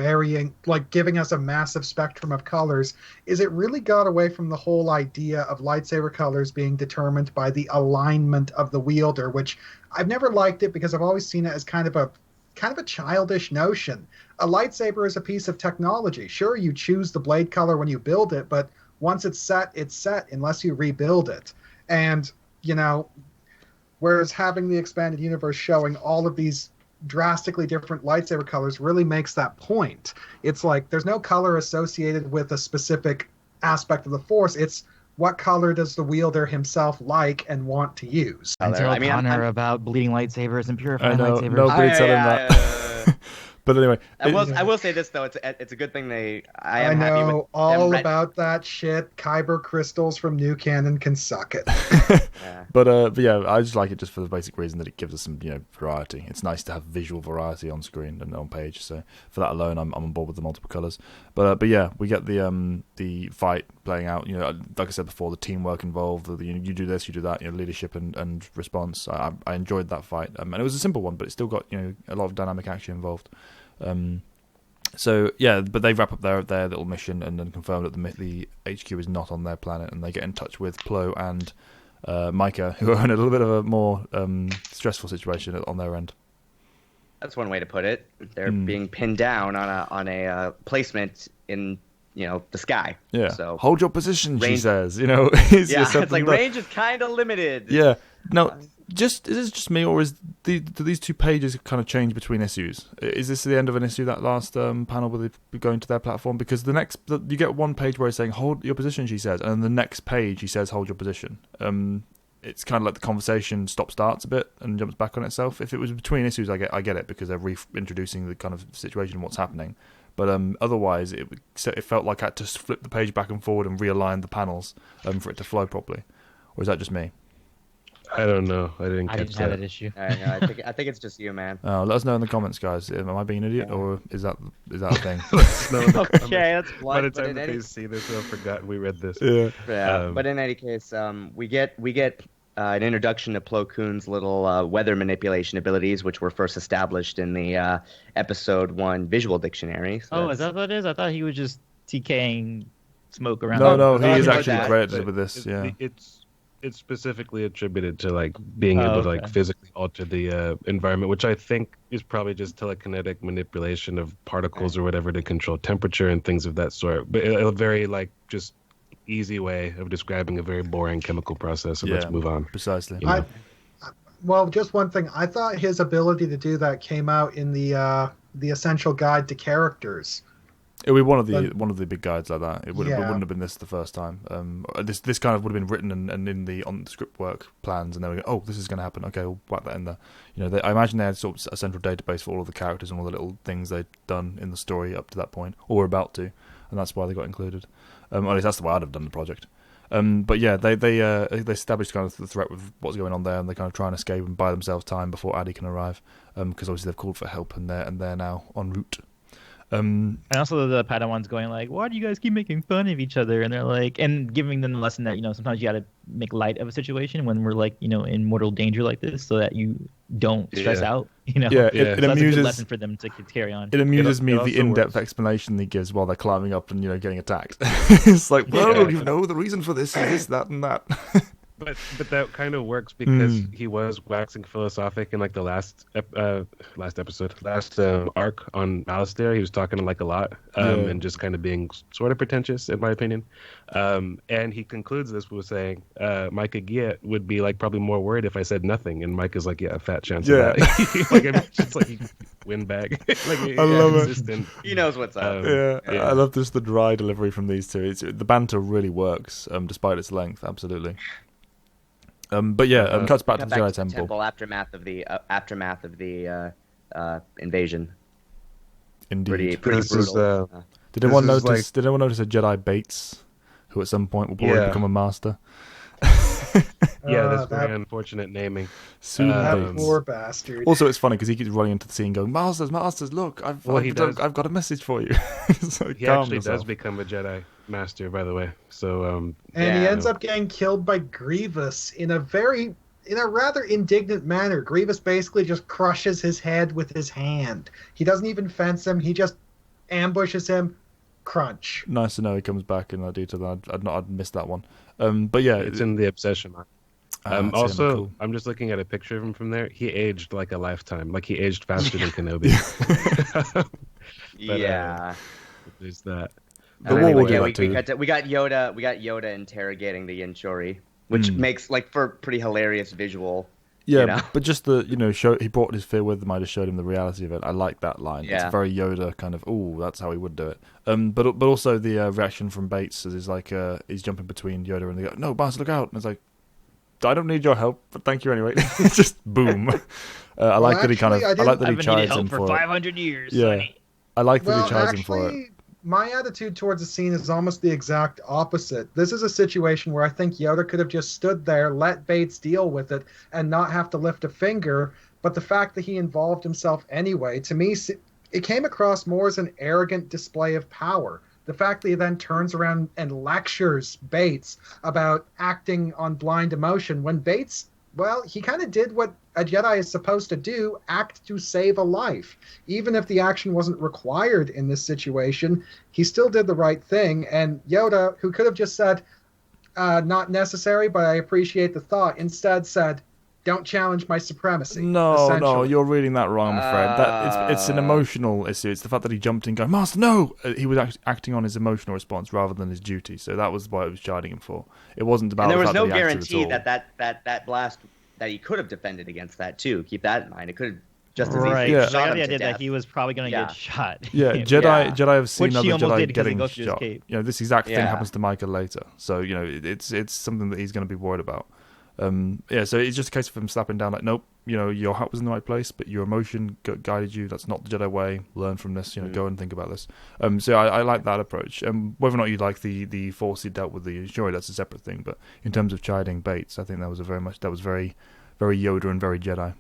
Speaker 4: giving us a massive spectrum of colors is it really got away from the whole idea of lightsaber colors being determined by the alignment of the wielder, which I've never liked it because I've always seen it as kind of a childish notion. A lightsaber is a piece of technology. Sure, you choose the blade color when you build it, but once it's set unless you rebuild it. And, whereas having the expanded universe showing all of these drastically different lightsaber colors really makes that point. It's like there's no color associated with a specific aspect of the Force. It's what color does the wielder himself like and want to use.
Speaker 5: And tell Connor about bleeding lightsabers and purifying lightsabers.
Speaker 1: Nobody tell him that. But anyway,
Speaker 3: I will say this though: it's a good thing I know happy with
Speaker 4: all about that shit. Kyber crystals from New Canon can suck it.
Speaker 1: But yeah, I just like it just for the basic reason that it gives us some variety. It's nice to have visual variety on screen and on page. So for that alone, I'm on board with the multiple colors. But yeah, we get the fight playing out. Like I said before, the teamwork involved. You do this, you do that. Leadership and response. I enjoyed that fight, and it was a simple one, but it still got a lot of dynamic action involved. So yeah, but they wrap up their little mission and then confirm that the HQ is not on their planet, and they get in touch with Plo and Micah, who are in a little bit of a more stressful situation on their end.
Speaker 3: That's one way to put it. They're being pinned down on a placement in the sky.
Speaker 1: Yeah.
Speaker 3: So
Speaker 1: hold your position, she says.
Speaker 3: It's like range is kind of limited.
Speaker 1: Yeah. No. Is this just me, or do these two pages kind of change between issues? Is this the end of an issue, that last panel where they go into their platform? Because you get one page where it's saying hold your position, she says, and then the next page he says hold your position. It's kind of like the conversation starts a bit and jumps back on itself. If it was between issues, I get it because they're reintroducing the kind of situation and what's happening. But otherwise, it felt like I had to flip the page back and forward and realign the panels for it to flow properly. Or is that just me?
Speaker 2: I don't know. I didn't
Speaker 5: have that issue.
Speaker 3: I think it's just you, man.
Speaker 1: Oh, let us know in the comments, guys. Am I being an idiot, or is that a thing?
Speaker 3: Okay, that's
Speaker 2: blunt. By the time they see this, they'll forgotten we read this.
Speaker 1: Yeah.
Speaker 3: But in any case, we get an introduction to Plo Koon's little weather manipulation abilities, which were first established in the episode 1 visual dictionary. So
Speaker 5: Is that what it is? I thought he was just TKing smoke around.
Speaker 1: No, he
Speaker 3: I
Speaker 1: is
Speaker 3: know
Speaker 1: actually
Speaker 3: that,
Speaker 1: credited with this. Yeah.
Speaker 2: It's specifically attributed to like being able to like physically alter the environment, which I think is probably just telekinetic manipulation of particles or whatever to control temperature and things of that sort. But a very like just easy way of describing a very boring chemical process. So let's move on.
Speaker 1: Precisely.
Speaker 2: You know?
Speaker 4: Well, just one thing. I thought his ability to do that came out in the Essential Guide to Characters.
Speaker 1: It would be one of the big guides like that. It wouldn't have been this the first time. This kind of would have been written and in the on the script work plans, and they would go, oh, this is going to happen. Okay, we'll whack that in there. You know, I imagine they had sort of a central database for all of the characters and all the little things they'd done in the story up to that point, or were about to, and that's why they got included. At least that's the way I'd have done the project. But yeah, they established kind of the threat with what's going on there, and they kind of try and escape and buy themselves time before Addy can arrive, because obviously they've called for help and they're now en route.
Speaker 5: And also the Padawans going like, why do you guys keep making fun of each other? And they're like, and giving them the lesson that, you know, sometimes you got to make light of a situation when we're like, you know, in mortal danger like this, so that you don't stress out, you know.
Speaker 1: Yeah, it
Speaker 5: that's
Speaker 1: amuses,
Speaker 5: a good lesson for them to carry on.
Speaker 1: It amuses me the in-depth explanation he gives while they're climbing up and, you know, getting attacked. It's like, well, you know, the reason for this is this, that, and that.
Speaker 2: But that kind of works because he was waxing philosophic in like the last arc on Alistair. He was talking like a lot and just kind of being sort of pretentious, in my opinion. And he concludes this with saying, Micah Giat would be like probably more worried if I said nothing. And Mike is like, yeah, a fat chance of that. Like, it's just like windbag. Like,
Speaker 1: I love it.
Speaker 3: He knows what's up.
Speaker 1: I love just the dry delivery from these two. The banter really works, despite its length. Absolutely. But yeah, cuts back to the Jedi Temple.
Speaker 3: Aftermath of the invasion.
Speaker 1: Indeed.
Speaker 3: Pretty brutal.
Speaker 1: Did anyone notice? Did anyone notice a Jedi Bates, who at some point will probably become a master?
Speaker 2: That's very unfortunate naming.
Speaker 4: That poor bastard.
Speaker 1: Also, it's funny because he keeps running into the scene, going, "Masters, look! I've got a message for you." So
Speaker 2: he actually does become a Jedi Master, by the way. So,
Speaker 4: he ends up getting killed by Grievous in a rather indignant manner. Grievous basically just crushes his head with his hand. He doesn't even fence him. He just ambushes him. Crunch.
Speaker 1: Nice to know he comes back in that detail. I'd missed that one. But yeah,
Speaker 2: it's in the Obsession. Also,
Speaker 1: cool.
Speaker 2: I'm just looking at a picture of him from there. He aged like a lifetime. Like he aged faster than Kenobi. But, there's that.
Speaker 1: We
Speaker 3: got Yoda interrogating the Yinchori, which makes for pretty hilarious visual.
Speaker 1: Yeah,
Speaker 3: you know?
Speaker 1: But just he brought his fear with him. I just showed him the reality of it. I like that line. Yeah. It's very Yoda kind of. Oh, that's how he would do it. But also the reaction from Bates is like he's jumping between Yoda and they go, "No, Baz, look out!" And it's like, I don't need your help, but thank you anyway. Just boom. I like that he chides him for
Speaker 5: 500 years.
Speaker 1: Yeah,
Speaker 5: Sonny.
Speaker 1: I like that he chides him for it.
Speaker 4: My attitude towards the scene is almost the exact opposite. This is a situation where I think Yoda could have just stood there, let Bates deal with it, and not have to lift a finger. But the fact that he involved himself anyway, to me, it came across more as an arrogant display of power. The fact that he then turns around and lectures Bates about acting on blind emotion when Bates, well, he kind of did what a Jedi is supposed to do, act to save a life. Even if the action wasn't required in this situation, he still did the right thing. And Yoda, who could have just said, not necessary, but I appreciate the thought, instead said, don't challenge my supremacy.
Speaker 1: No, you're reading that wrong, I'm afraid. It's an emotional issue. It's the fact that he jumped in going, Master, no! He was acting on his emotional response rather than his duty. So that was what I was chiding him for. It wasn't about
Speaker 3: and there was no
Speaker 1: that
Speaker 3: guarantee that blast, that he could have defended against that, too. Keep that in mind. It could have just as easily shot him
Speaker 5: the idea
Speaker 3: to death.
Speaker 5: that he was probably going to get shot.
Speaker 1: Yeah, Jedi have seen other Jedi getting shot.
Speaker 5: You
Speaker 1: know, this exact thing happens to Micah later. So, you know, it's something that he's going to be worried about. So it's just a case of him slapping down like, nope, you know, your heart was in the right place, but your emotion guided you. That's not the Jedi way. Learn from this, you know, go and think about this. So I like that approach. Whether or not you like the force he dealt with the Yinchori, that's a separate thing. But in terms of chiding Bates, I think that was very, very Yoda and very Jedi.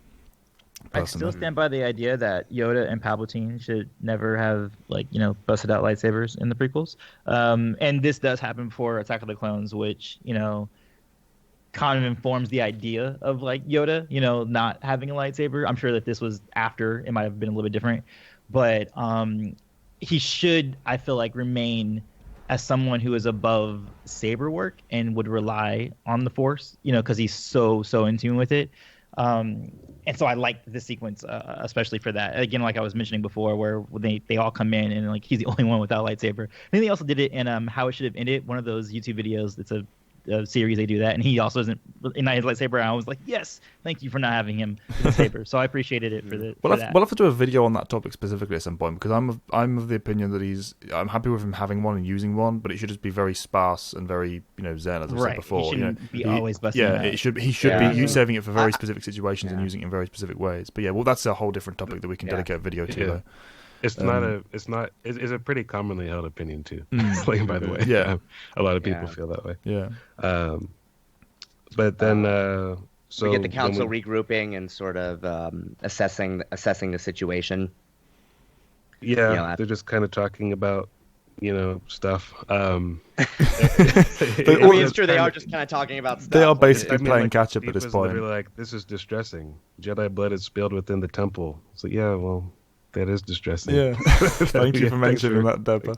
Speaker 1: Personally.
Speaker 5: I still stand by the idea that Yoda and Palpatine should never have, busted out lightsabers in the prequels. And this does happen before Attack of the Clones, which, kind of informs the idea of like Yoda, not having a lightsaber. I'm sure that this was after, it might have been a little bit different, but he should, I feel like, remain as someone who is above saber work and would rely on the Force, because he's so in tune with it. And so I liked this sequence, especially for that. Again, like I was mentioning before, where they all come in and like he's the only one without a lightsaber. I think they also did it in How It Should Have Ended, one of those YouTube videos. It's a series, they do that, and he also isn't in his lightsaber. And I was like, yes, thank you for not having him with the saber. So I appreciated it for that.
Speaker 1: We'll have to do a video on that topic specifically at some point, because I'm of the opinion that I'm happy with him having one and using one, but it should just be very sparse and very zen, as I said before.
Speaker 5: He shouldn't be always busting.
Speaker 1: Yeah, he should be saving it for very specific situations and using it in very specific ways. But yeah, well, that's a whole different topic that we can dedicate a video to. Though.
Speaker 2: It's a pretty commonly held opinion too. Like, by the way, a lot of people feel that way.
Speaker 1: Yeah.
Speaker 2: But then, so
Speaker 3: we get the council regrouping and sort of assessing the situation.
Speaker 2: Yeah, they're just kind of talking about stuff.
Speaker 3: It's true. They are just kind of talking about stuff.
Speaker 1: They are basically playing catch up at this point.
Speaker 2: They're like, this is distressing. Jedi blood is spilled within the temple. So yeah, well. That is distressing.
Speaker 1: Yeah. Thank you for mentioning that, Deborah.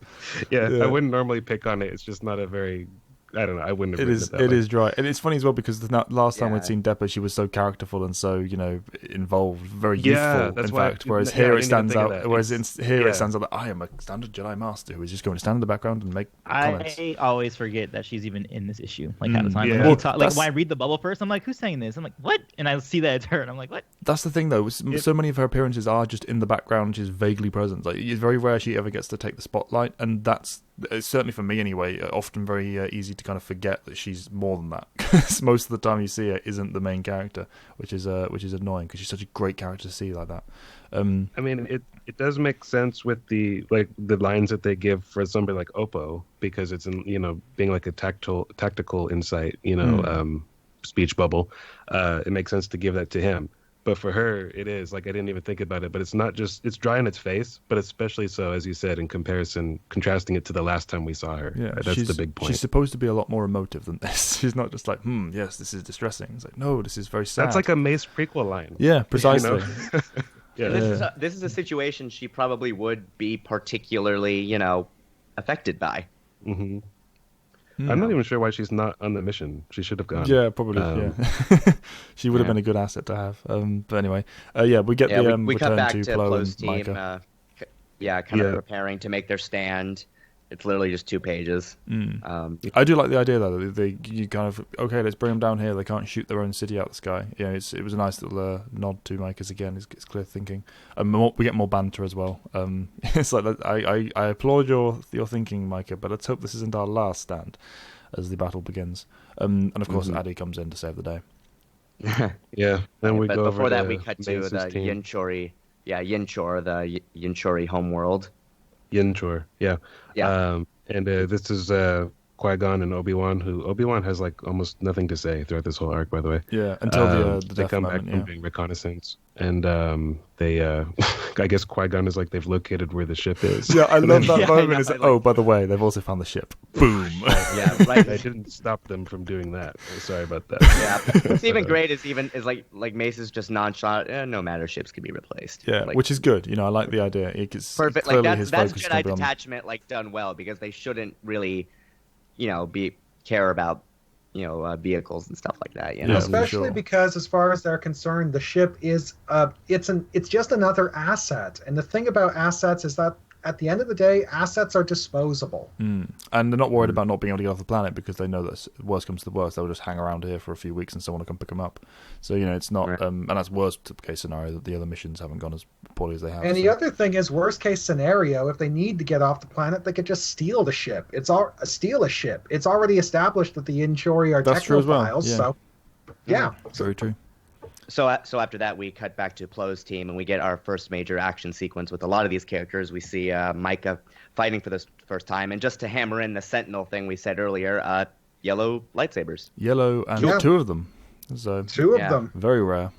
Speaker 2: Yeah, I wouldn't normally pick on it. It's just not a very... I don't know. I wouldn't have written it that way.
Speaker 1: It is dry. And it's funny as well, because the last time we'd seen Deborah, she was so characterful and so, involved, very youthful, in fact. Whereas here it stands out. It stands out that I am a standard Jedi Master who is just going to stand in the background and make comments.
Speaker 5: I always forget that she's even in this issue. Like, half the time. Yeah. When I read the bubble first, I'm like, who's saying this? I'm like, what? And I see that it's her, and I'm like, what?
Speaker 1: That's the thing, though. So many of her appearances are just in the background. She's vaguely present. Like, it's very rare she ever gets to take the spotlight, and that's certainly for me anyway, often very easy to kind of forget that she's more than that. Because most of the time you see her isn't the main character, which is annoying, because she's such a great character to see like that.
Speaker 2: I mean, it does make sense with the lines that they give for somebody like Oppo, because it's being like a tactical insight, speech bubble. It makes sense to give that to him. But for her, it is like, I didn't even think about it. But it's not just, it's dry in its face, but especially so, as you said, in contrasting it to the last time we saw her.
Speaker 1: Yeah,
Speaker 2: that's the big point.
Speaker 1: She's supposed to be a lot more emotive than this. She's not just like, yes, this is distressing. It's like, no, this is very sad.
Speaker 2: That's like a Mace prequel line.
Speaker 1: Yeah, precisely.
Speaker 3: This is a situation she probably would be particularly, affected by.
Speaker 2: Mm-hmm. I'm not even sure why she's not on the mission. She should have gone.
Speaker 1: Yeah, probably. She would have been a good asset to have. But anyway, we get the
Speaker 3: we cut
Speaker 1: return
Speaker 3: back
Speaker 1: to
Speaker 3: Plo's
Speaker 1: team.
Speaker 3: Kind of preparing to make their stand. It's literally just 2 pages.
Speaker 1: I do like the idea though that you kind of let's bring them down here. They can't shoot their own city out of the sky. Yeah, it was a nice little nod to Micah's again. It's clear thinking. We get more banter as well. It's like I applaud your thinking, Micah, but let's hope this isn't our last stand as the battle begins. And of course, Addy comes in to save the day.
Speaker 2: Yeah. Then we go
Speaker 3: before
Speaker 2: over
Speaker 3: that, we cut to the Yinchori. Yeah, Yinchor, the Yinchori homeworld.
Speaker 2: Yinchor, yeah. And this is Qui-Gon and Obi-Wan, who Obi-Wan has like almost nothing to say throughout this whole arc, by the way.
Speaker 1: Yeah, until the
Speaker 2: they come back from doing reconnaissance, and they, I guess Qui-Gon is like, they've located where the ship is.
Speaker 1: Yeah, I love that moment. It's like, by the way, they've also found the ship. Boom.
Speaker 3: Right.
Speaker 2: I didn't stop them from doing that. Sorry about that.
Speaker 3: Yeah, what's even great is like Mace is just nonchalant. No matter, ships can be replaced.
Speaker 1: Yeah, which is good. I like the idea. It's
Speaker 3: perfect.
Speaker 1: Like
Speaker 3: that's Jedi detachment, done well, because they shouldn't really, care about vehicles and stuff like that.
Speaker 1: Yeah,
Speaker 4: especially because, as far as they're concerned, the ship is it's just another asset. And the thing about assets is that at the end of the day, assets are disposable.
Speaker 1: And they're not worried about not being able to get off the planet, because they know that worst comes to the worst, they'll just hang around here for a few weeks and someone will come pick them up. So, it's not...
Speaker 3: Right.
Speaker 1: And that's worst case scenario, that the other missions haven't gone as poorly as they have.
Speaker 4: And the other thing is, worst case scenario, if they need to get off the planet, they could just steal the ship. Steal a ship. It's already established that the Inchori are technophiles, so... Yeah.
Speaker 1: Very true.
Speaker 3: So after that, we cut back to Plo's team, and we get our first major action sequence with a lot of these characters. We see Micah fighting for the first time, and just to hammer in the Sentinel thing we said earlier, yellow lightsabers.
Speaker 1: Yellow, and 2 of them. So
Speaker 4: 2 of them.
Speaker 1: Very rare.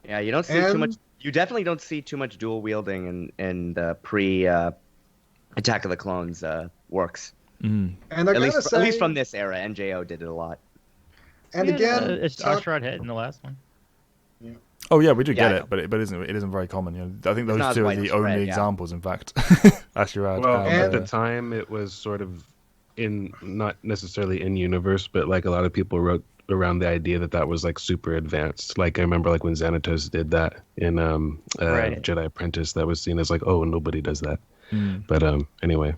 Speaker 3: Yeah, you don't see too much. You definitely don't see too much dual wielding in the pre Attack of the Clones works.
Speaker 1: Mm.
Speaker 4: And
Speaker 3: at least from this era, NJO did it a lot.
Speaker 4: And again,
Speaker 5: it's Ashrad head in the last one.
Speaker 1: Oh yeah, we do get it, but it isn't very common. You know, I think those two are the only examples, in fact. Ashrad.
Speaker 2: Well, at the time, it was sort of not necessarily in universe, but like a lot of people wrote around the idea that was like super advanced. Like I remember like when Xanatos did that in Jedi Apprentice, that was seen as like, oh, nobody does that. But anyway.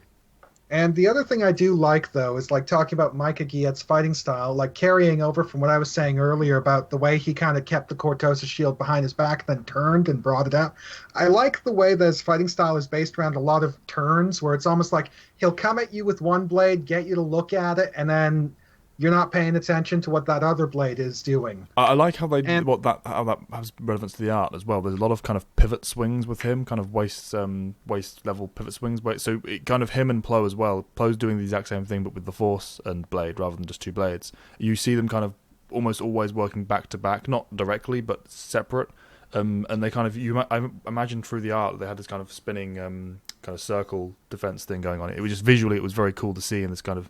Speaker 4: And the other thing I do like, though, is like talking about Micah Giet's fighting style, like carrying over from what I was saying earlier about the way he kind of kept the Cortosis shield behind his back, then turned and brought it out. I like the way that his fighting style is based around a lot of turns, where it's almost like he'll come at you with one blade, get you to look at it, and then you're not paying attention to what that other blade is doing.
Speaker 1: I like how how that has relevance to the art as well. There's a lot of kind of pivot swings with him, kind of waist level pivot swings. So it kind of him and Plo as well. Plo's doing the exact same thing, but with the Force and blade rather than just two blades. You see them kind of almost always working back to back, not directly but separate. And they kind of I imagine through the art they had this kind of spinning kind of circle defense thing going on. It was just visually, it was very cool to see in this kind of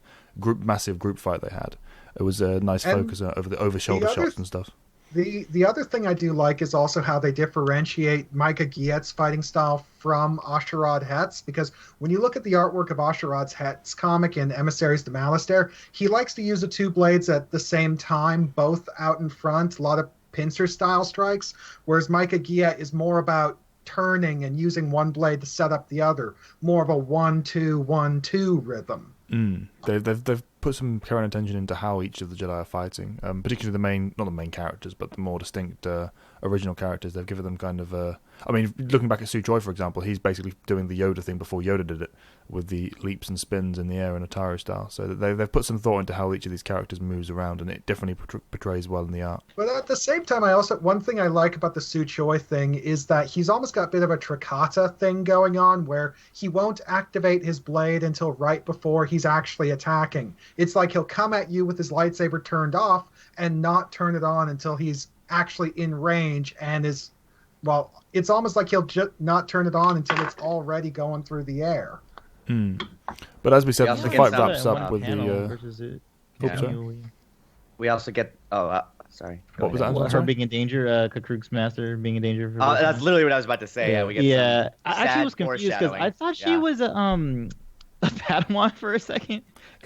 Speaker 1: massive group fight they had. It was a nice focus over the over-shoulder shots and stuff.
Speaker 4: The other thing I do like is also how they differentiate Micah Giet's fighting style from Asharad Het's, because when you look at the artwork of Asharad Het's comic in Emissaries to Malastare, he likes to use the two blades at the same time, both out in front, a lot of pincer-style strikes, whereas Micah Giet is more about turning and using one blade to set up the other, more of a 1-2, 1-2 rhythm.
Speaker 1: They've put some care and attention into how each of the Jedi are fighting, particularly not the main characters, but the more distinct original characters. They've given them kind of looking back at Suchoi, for example, he's basically doing the Yoda thing before Yoda did it, with the leaps and spins in the air in a Taro style. So they've put some thought into how each of these characters moves around, and it definitely portrays well in the art.
Speaker 4: But at the same time, one thing I like about the Suchoi thing is that he's almost got a bit of a Trikata thing going on, where he won't activate his blade until right before he's actually attacking. It's like he'll come at you with his lightsaber turned off and not turn it on until he's actually in range and is, well, it's almost like he'll just not turn it on until it's already going through the air.
Speaker 1: But as we said, the fight wraps up with
Speaker 3: we also get sorry.
Speaker 1: What was that?
Speaker 5: Her being in danger, Kakruk's master being in danger.
Speaker 3: That's literally what I was about to say. Yeah, we get
Speaker 5: I actually was confused because I thought she was a Padawan for a second.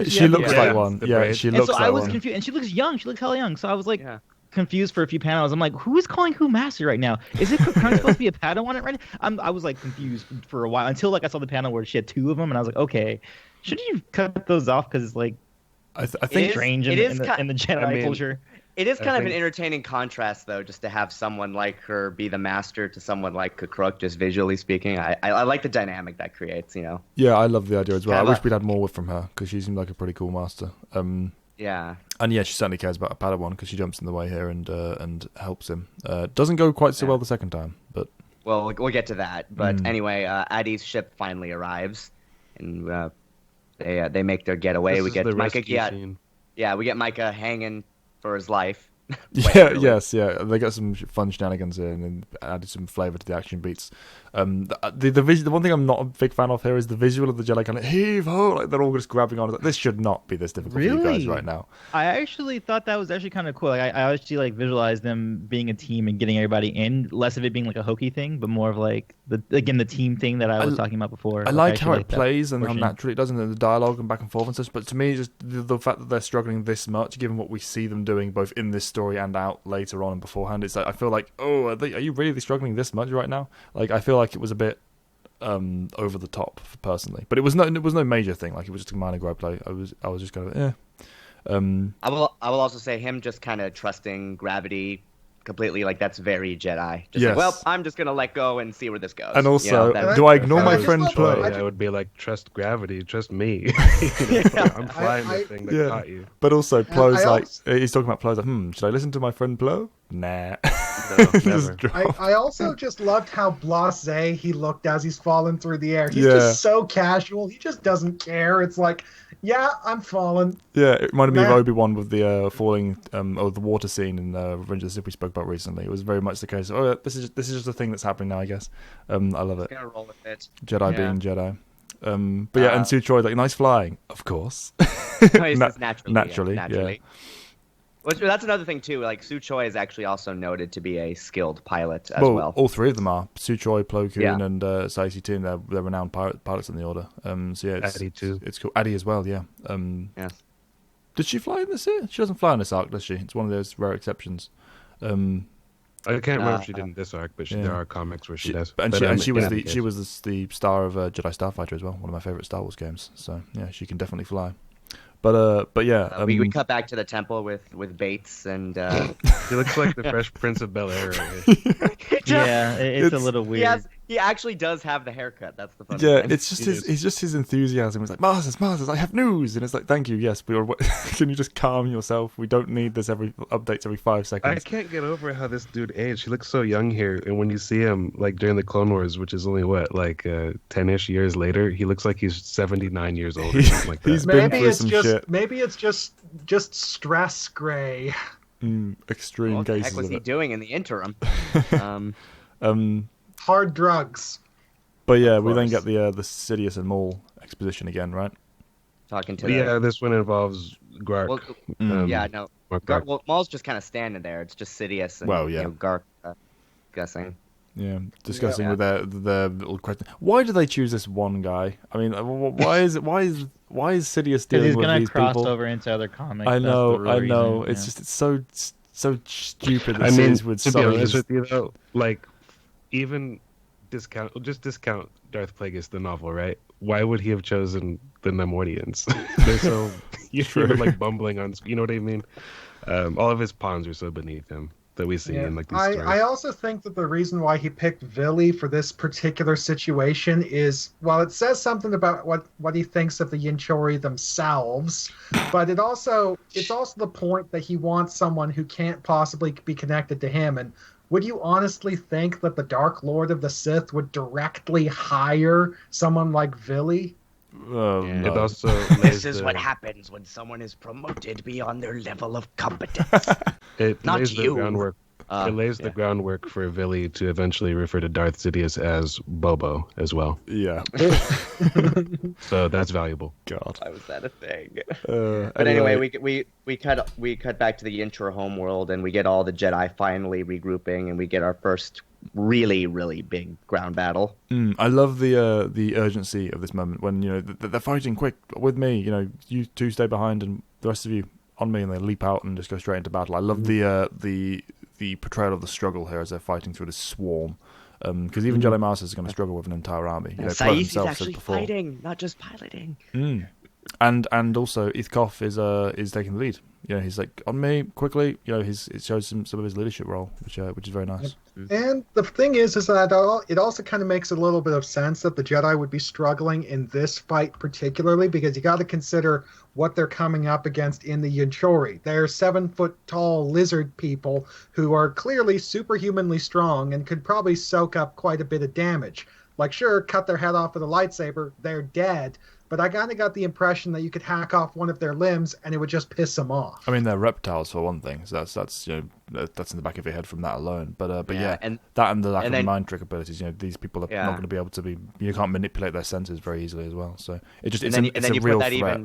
Speaker 1: She looks like one. Yeah, she looks like one.
Speaker 5: So I was confused, and she looks young. She looks hella young. So I was like confused for a few panels. I'm like, who is calling who master right now? Is it Kakruk supposed to be a Padawan right now? I was like confused for a while until like I saw the panel where she had two of them, and I was like, okay, shouldn't you cut those off because it's like
Speaker 1: I think
Speaker 5: strange in the Jedi culture.
Speaker 3: It is kind of an entertaining contrast, though, just to have someone like her be the master to someone like Kakruk, just visually speaking. I like the dynamic that creates, you know.
Speaker 1: Yeah, I love the idea as well. I wish we'd had more from her, because she seemed like a pretty cool master.
Speaker 3: Yeah.
Speaker 1: And yeah, she certainly cares about a Padawan, because she jumps in the way here and helps him. Doesn't go quite so well the second time, but...
Speaker 3: Well, we'll get to that. But anyway, Adi's ship finally arrives, and they make their getaway. We get Micah Giat. Yeah, we get Micah hanging for his life.
Speaker 1: They got some fun shenanigans here and then added some flavour to the action beats. The one thing I'm not a big fan of here is the visual of the Jedi kind of heave ho, like they're all just grabbing on. This should not be this difficult for you guys right now.
Speaker 5: I actually thought that was actually kind of cool. Like I actually like visualized them being a team and getting everybody in, less of it being like a hokey thing, but more of like the team thing that I was talking about before.
Speaker 1: I like how it plays and how naturally it does, and the dialogue and back and forth and such. But to me, just the fact that they're struggling this much, given what we see them doing both in this story and out later on and beforehand, it's like I feel like, are you really struggling this much right now? Like I feel like it was a bit over the top personally, but it was no major thing. Like it was just a minor gripe. Like I was just kind of
Speaker 3: I will also say him just kind of trusting gravity completely, like that's very Jedi. Just like, well, I'm just gonna let go and see where this goes.
Speaker 1: And also, do I ignore my friend Plo?
Speaker 2: I would be like, trust gravity, trust me. I'm flying the thing that caught you.
Speaker 1: But also, Plo's he's talking about Plo's like, should I listen to my friend Plo? Nah.
Speaker 2: No, never.
Speaker 4: I also just loved how blasé he looked as he's falling through the air. He's just so casual. He just doesn't care. It's like, yeah, I'm falling.
Speaker 1: Yeah, it reminded me of Obi-Wan with the falling, or the water scene in Revenge of the Sith we spoke about recently. It was very much the case. Oh, this is just a thing that's happening now, I guess. I love it.
Speaker 3: Gonna roll with it.
Speaker 1: Jedi being Jedi. But yeah, and Suchoi, like nice flying, of course.
Speaker 3: No, naturally.
Speaker 1: Yeah.
Speaker 3: That's another thing too. Like Su Choi is actually also noted to be a skilled pilot as well.
Speaker 1: All three of them are. Su Choi, Plo Koon,
Speaker 3: Yeah.
Speaker 1: and Saisi Tin. They're renowned pilots in the order. So yeah,
Speaker 2: Addie too.
Speaker 1: It's cool. Addie as well. Yeah.
Speaker 3: Yes.
Speaker 1: Did she fly in this here? She doesn't fly in this arc, does she? It's one of those rare exceptions.
Speaker 2: I can't remember if she did in this arc, but there are comics where she does.
Speaker 1: She was the star of Jedi Starfighter as well, one of my favorite Star Wars games. So yeah, she can definitely fly. But yeah,
Speaker 3: we cut back to the temple with Bates and.
Speaker 2: He looks like the Fresh Prince of Bel-Air. Right
Speaker 5: Yeah, it's a little weird.
Speaker 3: He actually does have the haircut. That's the funny
Speaker 1: yeah,
Speaker 3: thing.
Speaker 1: it's just his enthusiasm. It's like, Masters, I have news, and it's like, thank you, yes, but can you just calm yourself? We don't need this updates every 5 seconds.
Speaker 2: I can't get over how this dude aged. He looks so young here, and when you see him like during the Clone Wars, which is only what 10-ish years later, he looks like he's 79 years old or something like that.
Speaker 1: He's been through some shit.
Speaker 4: Maybe it's just stress gray.
Speaker 1: Extreme
Speaker 3: what the
Speaker 1: cases
Speaker 3: heck was
Speaker 1: of
Speaker 3: he
Speaker 1: it.
Speaker 3: doing in the interim?
Speaker 4: Hard drugs.
Speaker 1: But yeah, we then get the Sidious and Maul exposition again, right?
Speaker 3: Talking to
Speaker 2: this one involves Gark.
Speaker 3: Well,
Speaker 2: Gark.
Speaker 3: Well, Maul's just kind of standing there. It's just Sidious and Gark guessing.
Speaker 1: Yeah, discussing with their little question. Why do they choose this one guy? I mean, why is Sidious dealing with these people?
Speaker 5: He's gonna cross over into other comics.
Speaker 1: I know.
Speaker 5: Reason,
Speaker 1: It's just so stupid. That
Speaker 2: I mean,
Speaker 1: would
Speaker 2: to be honest with you though, like even discount Darth Plagueis the novel, right? Why would he have chosen the Nemoidians? They're so even like bumbling on. You know what I mean? All of his pawns are so beneath him that we see in like these stories.
Speaker 4: I also think that the reason why he picked Vili for this particular situation is, while it says something about what he thinks of the Yinchori themselves, but it's also the point that he wants someone who can't possibly be connected to him. And would you honestly think that the Dark Lord of the Sith would directly hire someone like Vili?
Speaker 1: No.
Speaker 2: It also
Speaker 3: this is what happens when someone is promoted beyond their level of competence.
Speaker 2: It
Speaker 3: Not
Speaker 2: lays
Speaker 3: you.
Speaker 2: the groundwork. It lays the groundwork for Vili to eventually refer to Darth Sidious as Bobo as well.
Speaker 1: Yeah.
Speaker 2: So that's valuable.
Speaker 1: God.
Speaker 3: Why was that a thing?
Speaker 1: But
Speaker 3: anyway, we cut back to the intro homeworld, and we get all the Jedi finally regrouping, and we get our first really, really big ground battle.
Speaker 1: I love the urgency of this moment when they're fighting quick with me. You two stay behind, and the rest of you on me, and they leap out and just go straight into battle. I love the portrayal of the struggle here as they're fighting through this swarm. Because even Jedi Masters are going to struggle with an entire army.
Speaker 3: Saifi's actually fighting, not just piloting.
Speaker 1: And also Ithkoff is taking the lead. He's like, on me quickly. It shows some of his leadership role, which is very nice.
Speaker 4: And the thing is that it also kind of makes a little bit of sense that the Jedi would be struggling in this fight particularly, because you got to consider what they're coming up against in the Yinchori. They're 7-foot-tall lizard people who are clearly superhumanly strong and could probably soak up quite a bit of damage. Like, sure, cut their head off with a lightsaber, they're dead. But I kind of got the impression that you could hack off one of their limbs and it would just piss them off.
Speaker 1: I mean, they're reptiles for one thing, so that's in the back of your head from that alone. But and the lack of mind trick abilities. These people are not going to be able to be. You can't manipulate their senses very easily as well. So it's a real threat.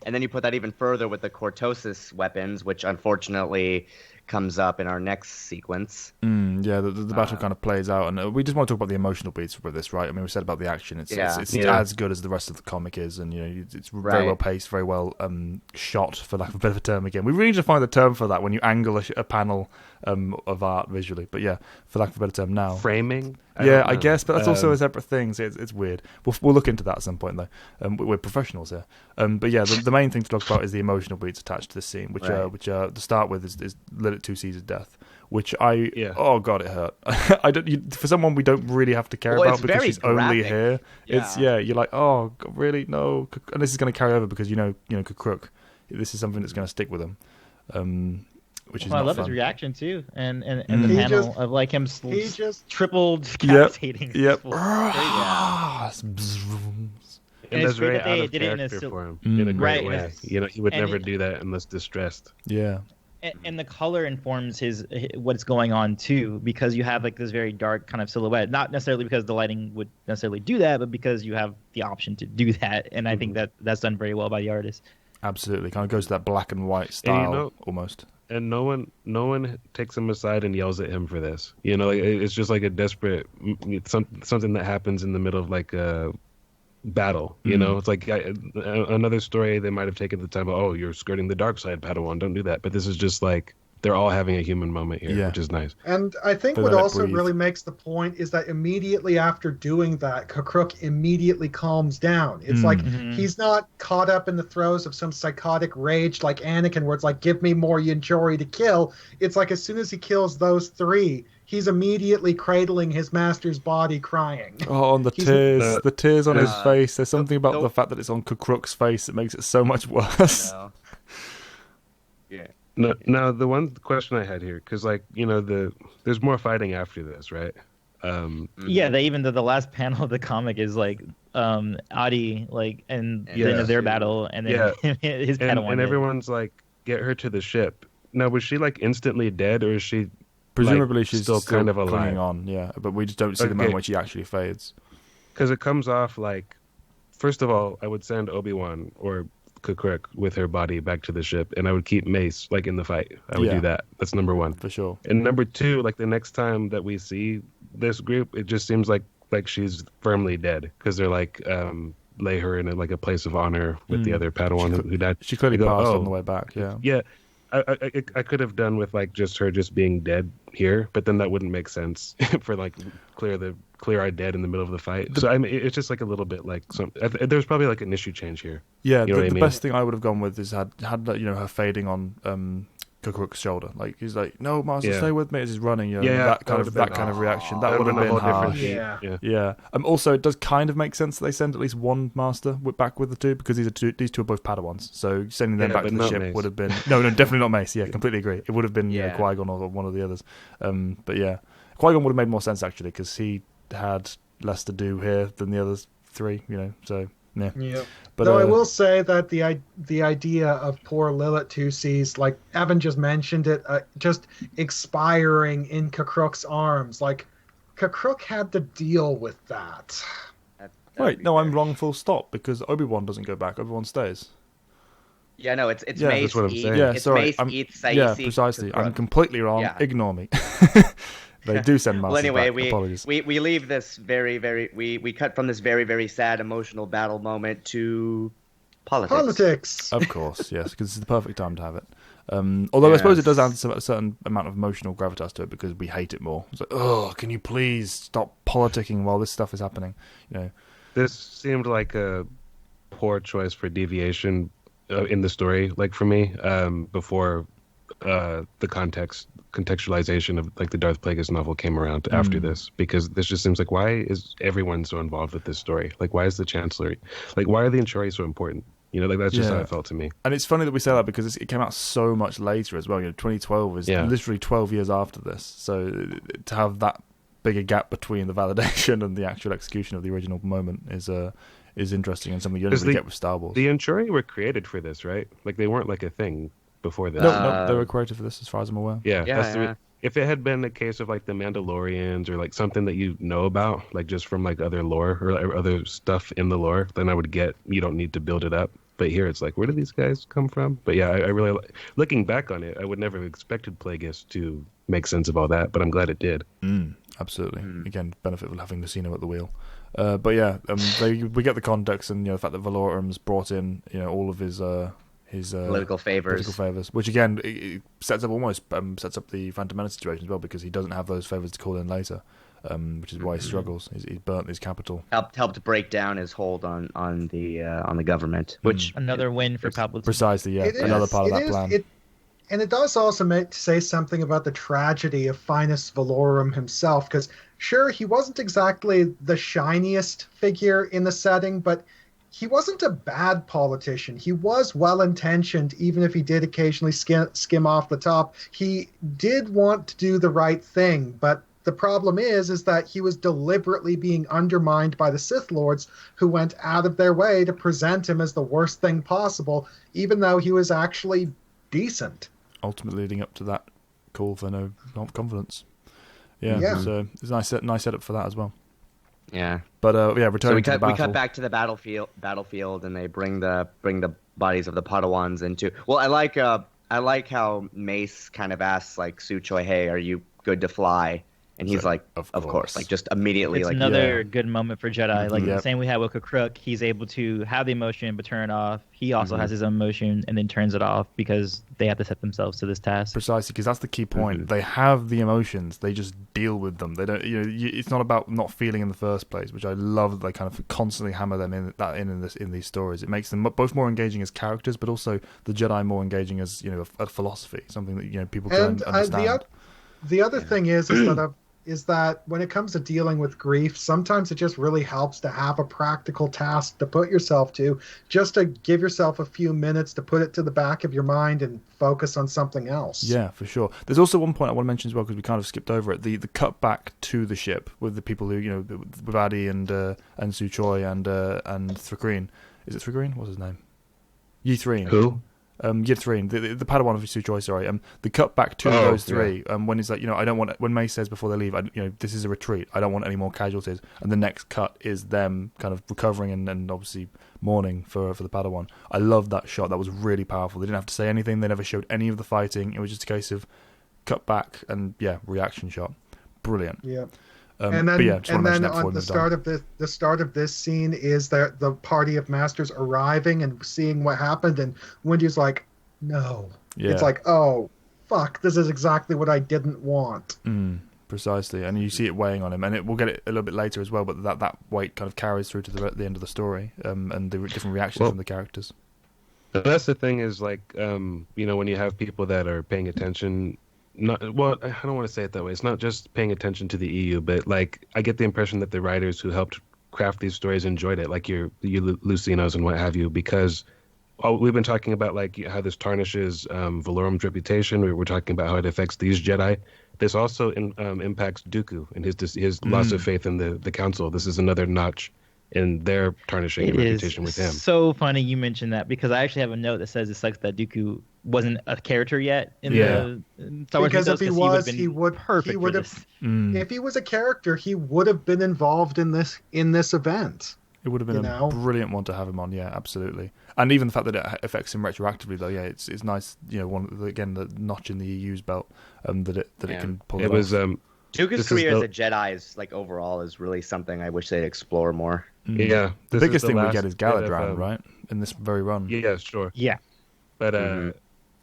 Speaker 3: And then you put that even further with the Cortosis weapons, which unfortunately comes up in our next sequence.
Speaker 1: The battle kind of plays out, and we just want to talk about the emotional beats for this, right? I mean, we said about the action; it's as good as the rest of the comic is, and it's very well paced, very well shot, for lack of a better term. Again, we really need to find the term for that when you angle a panel of art visually. But yeah, for lack of a better term, now
Speaker 2: framing.
Speaker 1: I guess, but that's also a separate thing. So it's weird. We'll look into that at some point, though. We're professionals here. But yeah, the main thing to talk about is the emotional beats attached to this scene, which to start with is Lilith 2 Caesar's death, which oh god, it hurt. For someone we don't really have to care about because she's only here. Yeah. You're like, oh god, really, no, and this is going to carry over because Kukruk. This is something that's going to stick with him. Which is
Speaker 5: I love
Speaker 1: fun.
Speaker 5: his reaction too, and the panel of like him triple decapitating.
Speaker 1: Yep.
Speaker 2: And that's very out of
Speaker 5: did it
Speaker 2: character for him in a great way. He would never do that unless distressed.
Speaker 1: Yeah.
Speaker 5: And the color informs what's going on too, because you have like this very dark kind of silhouette. Not necessarily because the lighting would necessarily do that, but because you have the option to do that. And I think that's done very well by the artist.
Speaker 1: Absolutely, kind of goes to that black and white style almost.
Speaker 2: And no one takes him aside and yells at him for this. You know, like, it's just like a desperate something that happens in the middle of like a battle. You know, it's like another story they might have taken the time of, oh, you're skirting the dark side, Padawan, don't do that. But this is just like they're all having a human moment here, which is nice.
Speaker 4: And I think what also really makes the point is that immediately after doing that, Kakruk immediately calms down. It's like he's not caught up in the throes of some psychotic rage like Anakin, where it's like, give me more Yinchori to kill. It's like as soon as he kills those 3, he's immediately cradling his master's body, crying.
Speaker 1: Oh, and the tears on his face. There's something about the fact that it's on Kakruk's face that makes it so much worse.
Speaker 3: Yeah.
Speaker 2: Now, the one question I had here, because, like, you know, there's more fighting after this, right?
Speaker 5: Yeah, the last panel of the comic is, like, Adi, like, and then their battle, and then his Padawan.
Speaker 2: And everyone's like, get her to the ship. Now, was she, like, instantly dead, or is she...
Speaker 1: Presumably
Speaker 2: like,
Speaker 1: she's still
Speaker 2: kind of alive?
Speaker 1: clinging on, yeah. But we just don't see the moment when she actually fades.
Speaker 2: Because it comes off like... First of all, I would send Obi-Wan or Kakruk with her body back to the ship, and I would keep Mace like in the fight. I would do that. That's number 1
Speaker 1: for sure.
Speaker 2: And number 2, like the next time that we see this group, it just seems like she's firmly dead, because they're like lay her in like a place of honor with the other Padawan who died.
Speaker 1: She clearly passed on the way back.
Speaker 2: Yeah. I could have done with like just her just being dead here, but then that wouldn't make sense for like clear-eyed dead in the middle of the fight. So I mean, it's just like a little bit like there's probably like an issue change here.
Speaker 1: Yeah, the best thing I would have gone with is had her fading on Kakruk's shoulder. Like he's like, "No, Master, stay with me." As he's running, that kind of reaction. That would have been harsh. Yeah. Also, it does kind of make sense that they send at least one Master back with the 2, because these two are both Padawans. So sending them back to the ship would have been no, definitely not Mace. Yeah, completely agree. It would have been Qui-Gon or one of the others. But yeah, Qui-Gon would have made more sense actually, because he had less to do here than the others 3. You know, so. Yeah.
Speaker 4: But though I will say that the idea of poor Lilith 2C's, like Evan just mentioned it, just expiring in Kakruk's arms, like Kakruk had to deal with that.
Speaker 1: Right, no, I'm wrong full stop, because Obi-Wan doesn't go back, Obi-Wan stays.
Speaker 3: Yeah, no, it's Mace.
Speaker 2: That's what I'm saying.
Speaker 1: Yeah,
Speaker 3: it's
Speaker 1: sorry.
Speaker 3: Mace eats Saisi.
Speaker 1: Yeah, precisely.
Speaker 3: Kakruk.
Speaker 1: I'm completely wrong. Yeah. Ignore me. They do send masters back. Apologies.
Speaker 3: we leave this we cut from this very, very sad emotional battle moment to politics.
Speaker 1: Of course, yes, because it's the perfect time to have it. Although I suppose it does add a certain amount of emotional gravitas to it, because we hate it more. It's like, oh, can you please stop politicking while this stuff is happening? You know,
Speaker 2: this seemed like a poor choice for deviation in the story, like for me, before the contextualization of like the Darth Plagueis novel came around after this, because this just seems like, why is everyone so involved with this story? Like, why is the Chancellor, like, why are the Inchori so important? You know, like that's just how it felt to me.
Speaker 1: And it's funny that we say that, because it came out so much later as well. You know, 2012 is literally 12 years after this. So to have that bigger gap between the validation and the actual execution of the original moment is interesting, and something you don't really get with Star Wars.
Speaker 2: The Inchori were created for this, right? Like they weren't like a thing before this.
Speaker 1: No, they were created for this, as far as I'm aware.
Speaker 2: If it had been a case of like the Mandalorians or like something that you know about, like just from like other lore or other stuff in the lore, then I would get, you don't need to build it up. But here it's like, where do these guys come from? But yeah, I really, looking back on it, I would never have expected Plagueis to make sense of all that, but I'm glad it did.
Speaker 1: Absolutely. Again, benefit of having Lucino at the wheel. But yeah, we get the context, and the fact that Valorum's brought in all of his
Speaker 3: political favors,
Speaker 1: which again it sets up the Phantom Menace situation as well, because he doesn't have those favors to call in later, which is why he struggles. He's burnt his capital.
Speaker 3: Helped break down his hold on the government, which
Speaker 5: another win for Palpatine.
Speaker 1: Precisely, yeah, another part of that plan.
Speaker 4: And it does also say something about the tragedy of Finus Valorum himself, because sure, he wasn't exactly the shiniest figure in the setting, but he wasn't a bad politician. He was well-intentioned, even if he did occasionally skim off the top. He did want to do the right thing, but the problem is that he was deliberately being undermined by the Sith Lords, who went out of their way to present him as the worst thing possible, even though he was actually decent.
Speaker 1: Ultimately leading up to that call for no confidence. Yeah. So it's a nice setup for that as well.
Speaker 3: Yeah,
Speaker 1: but returning to the battle.
Speaker 3: We cut back to the battlefield, and they bring the bodies of the Padawans into. Well, I like how Mace kind of asks like Suchoi, "Hey, are you good to fly?" And he's like, "Of course." Like just immediately,
Speaker 5: it's
Speaker 3: like
Speaker 5: another good moment for Jedi. Like
Speaker 1: Yep.
Speaker 5: the same we had with Crook, he's able to have the emotion but turn it off. He also has his own emotion and then turns it off because they have to set themselves to this task.
Speaker 1: Precisely, because that's the key point. They have the emotions, they just deal with them. They don't. It's not about not feeling in the first place, which I love. That they kind of constantly hammer them in these stories. It makes them both more engaging as characters, but also the Jedi more engaging as a philosophy, something that people can understand.
Speaker 4: The other thing is that when it comes to dealing with grief, sometimes it just really helps to have a practical task to put yourself to, just to give yourself a few minutes to put it to the back of your mind and focus on something else.
Speaker 1: Yeah, for sure. There's also one point I want to mention as well, because we kind of skipped over it. The cut back to the ship with the people who, with Adi and Suchoi and Thrakreen. Is it Thrakreen? What's his name? Ythreen.
Speaker 2: Who?
Speaker 1: Ythreen, the Padawan of Suchoi, sorry. The cut back to those three, when he's like, I don't want, when May says before they leave, this is a retreat, I don't want any more casualties, and the next cut is them kind of recovering and obviously mourning for the Padawan. I love that shot. That was really powerful. They didn't have to say anything. They never showed any of the fighting. It was just a case of cut back and reaction shot. Brilliant.
Speaker 4: Yeah. And then on the start of this scene is the party of masters arriving and seeing what happened, and Wendy's like, no. Yeah. It's like, oh, fuck, this is exactly what I didn't want.
Speaker 1: Precisely, and you see it weighing on him, and we'll get it a little bit later as well, but that weight kind of carries through to the end of the story, and the different reactions from the characters.
Speaker 2: That's the thing is, like, when you have people that are paying attention, I don't want to say it that way. It's not just paying attention to the EU, but like I get the impression that the writers who helped craft these stories enjoyed it, like you Lucinos and what have you, because we've been talking about like how this tarnishes Valorum's reputation. We're talking about how it affects these Jedi. This also impacts Dooku and his loss of faith in the Council. This is another notch in their tarnishing reputation with him.
Speaker 5: It's so funny you mentioned that, because I actually have a note that says it sucks that Dooku wasn't a character yet in the Star Wars.
Speaker 4: Because if he was, he would have.
Speaker 5: If
Speaker 4: he was a character, he would have been involved in this event.
Speaker 1: It would have been a brilliant one to have him on. Yeah, absolutely. And even the fact that it affects him retroactively, though, it's nice. The notch in the EU's belt that it can pull.
Speaker 2: It was
Speaker 3: Dooku's career as a Jedi is overall is really something I wish they'd explore more.
Speaker 2: Yeah,
Speaker 1: the biggest thing we get is Galadran, right? In this very run.
Speaker 2: Yeah, sure.
Speaker 5: Yeah,
Speaker 2: but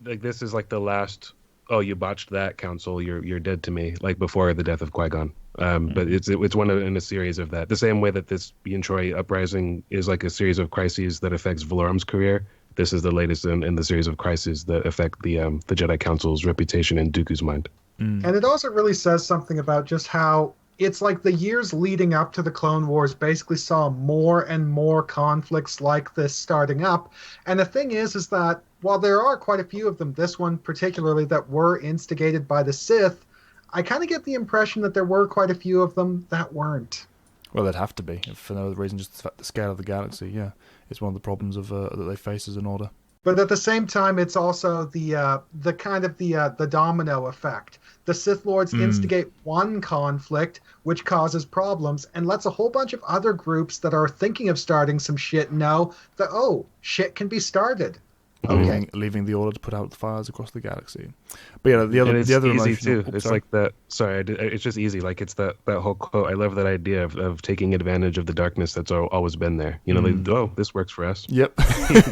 Speaker 2: like this is like the last. Oh, you botched that, Council. You're dead to me. Like before the death of Qui-Gon. But it's one in a series of that. The same way that this Bian-Troi uprising is like a series of crises that affects Valorum's career. This is the latest in the series of crises that affect the Jedi Council's reputation in Dooku's mind.
Speaker 4: And it also really says something about just how it's like the years leading up to the Clone Wars basically saw more and more conflicts like this starting up. And the thing is that while there are quite a few of them, this one particularly, that were instigated by the Sith, I kind of get the impression that there were quite a few of them that weren't.
Speaker 1: Well, they'd have to be, for no other reason, just the scale of the galaxy. Yeah, it's one of the problems of that they face as an order.
Speaker 4: But at the same time, it's also the kind of the domino effect. The Sith Lords instigate one conflict, which causes problems, and lets a whole bunch of other groups that are thinking of starting some shit know that, shit can be started. Okay.
Speaker 1: Leaving the order to put out the fires across the galaxy. But yeah, the other
Speaker 2: easy too. It's like that. Sorry, it's just easy. Like it's that whole quote. I love that idea of taking advantage of the darkness that's always been there. This works for us.
Speaker 1: Yep.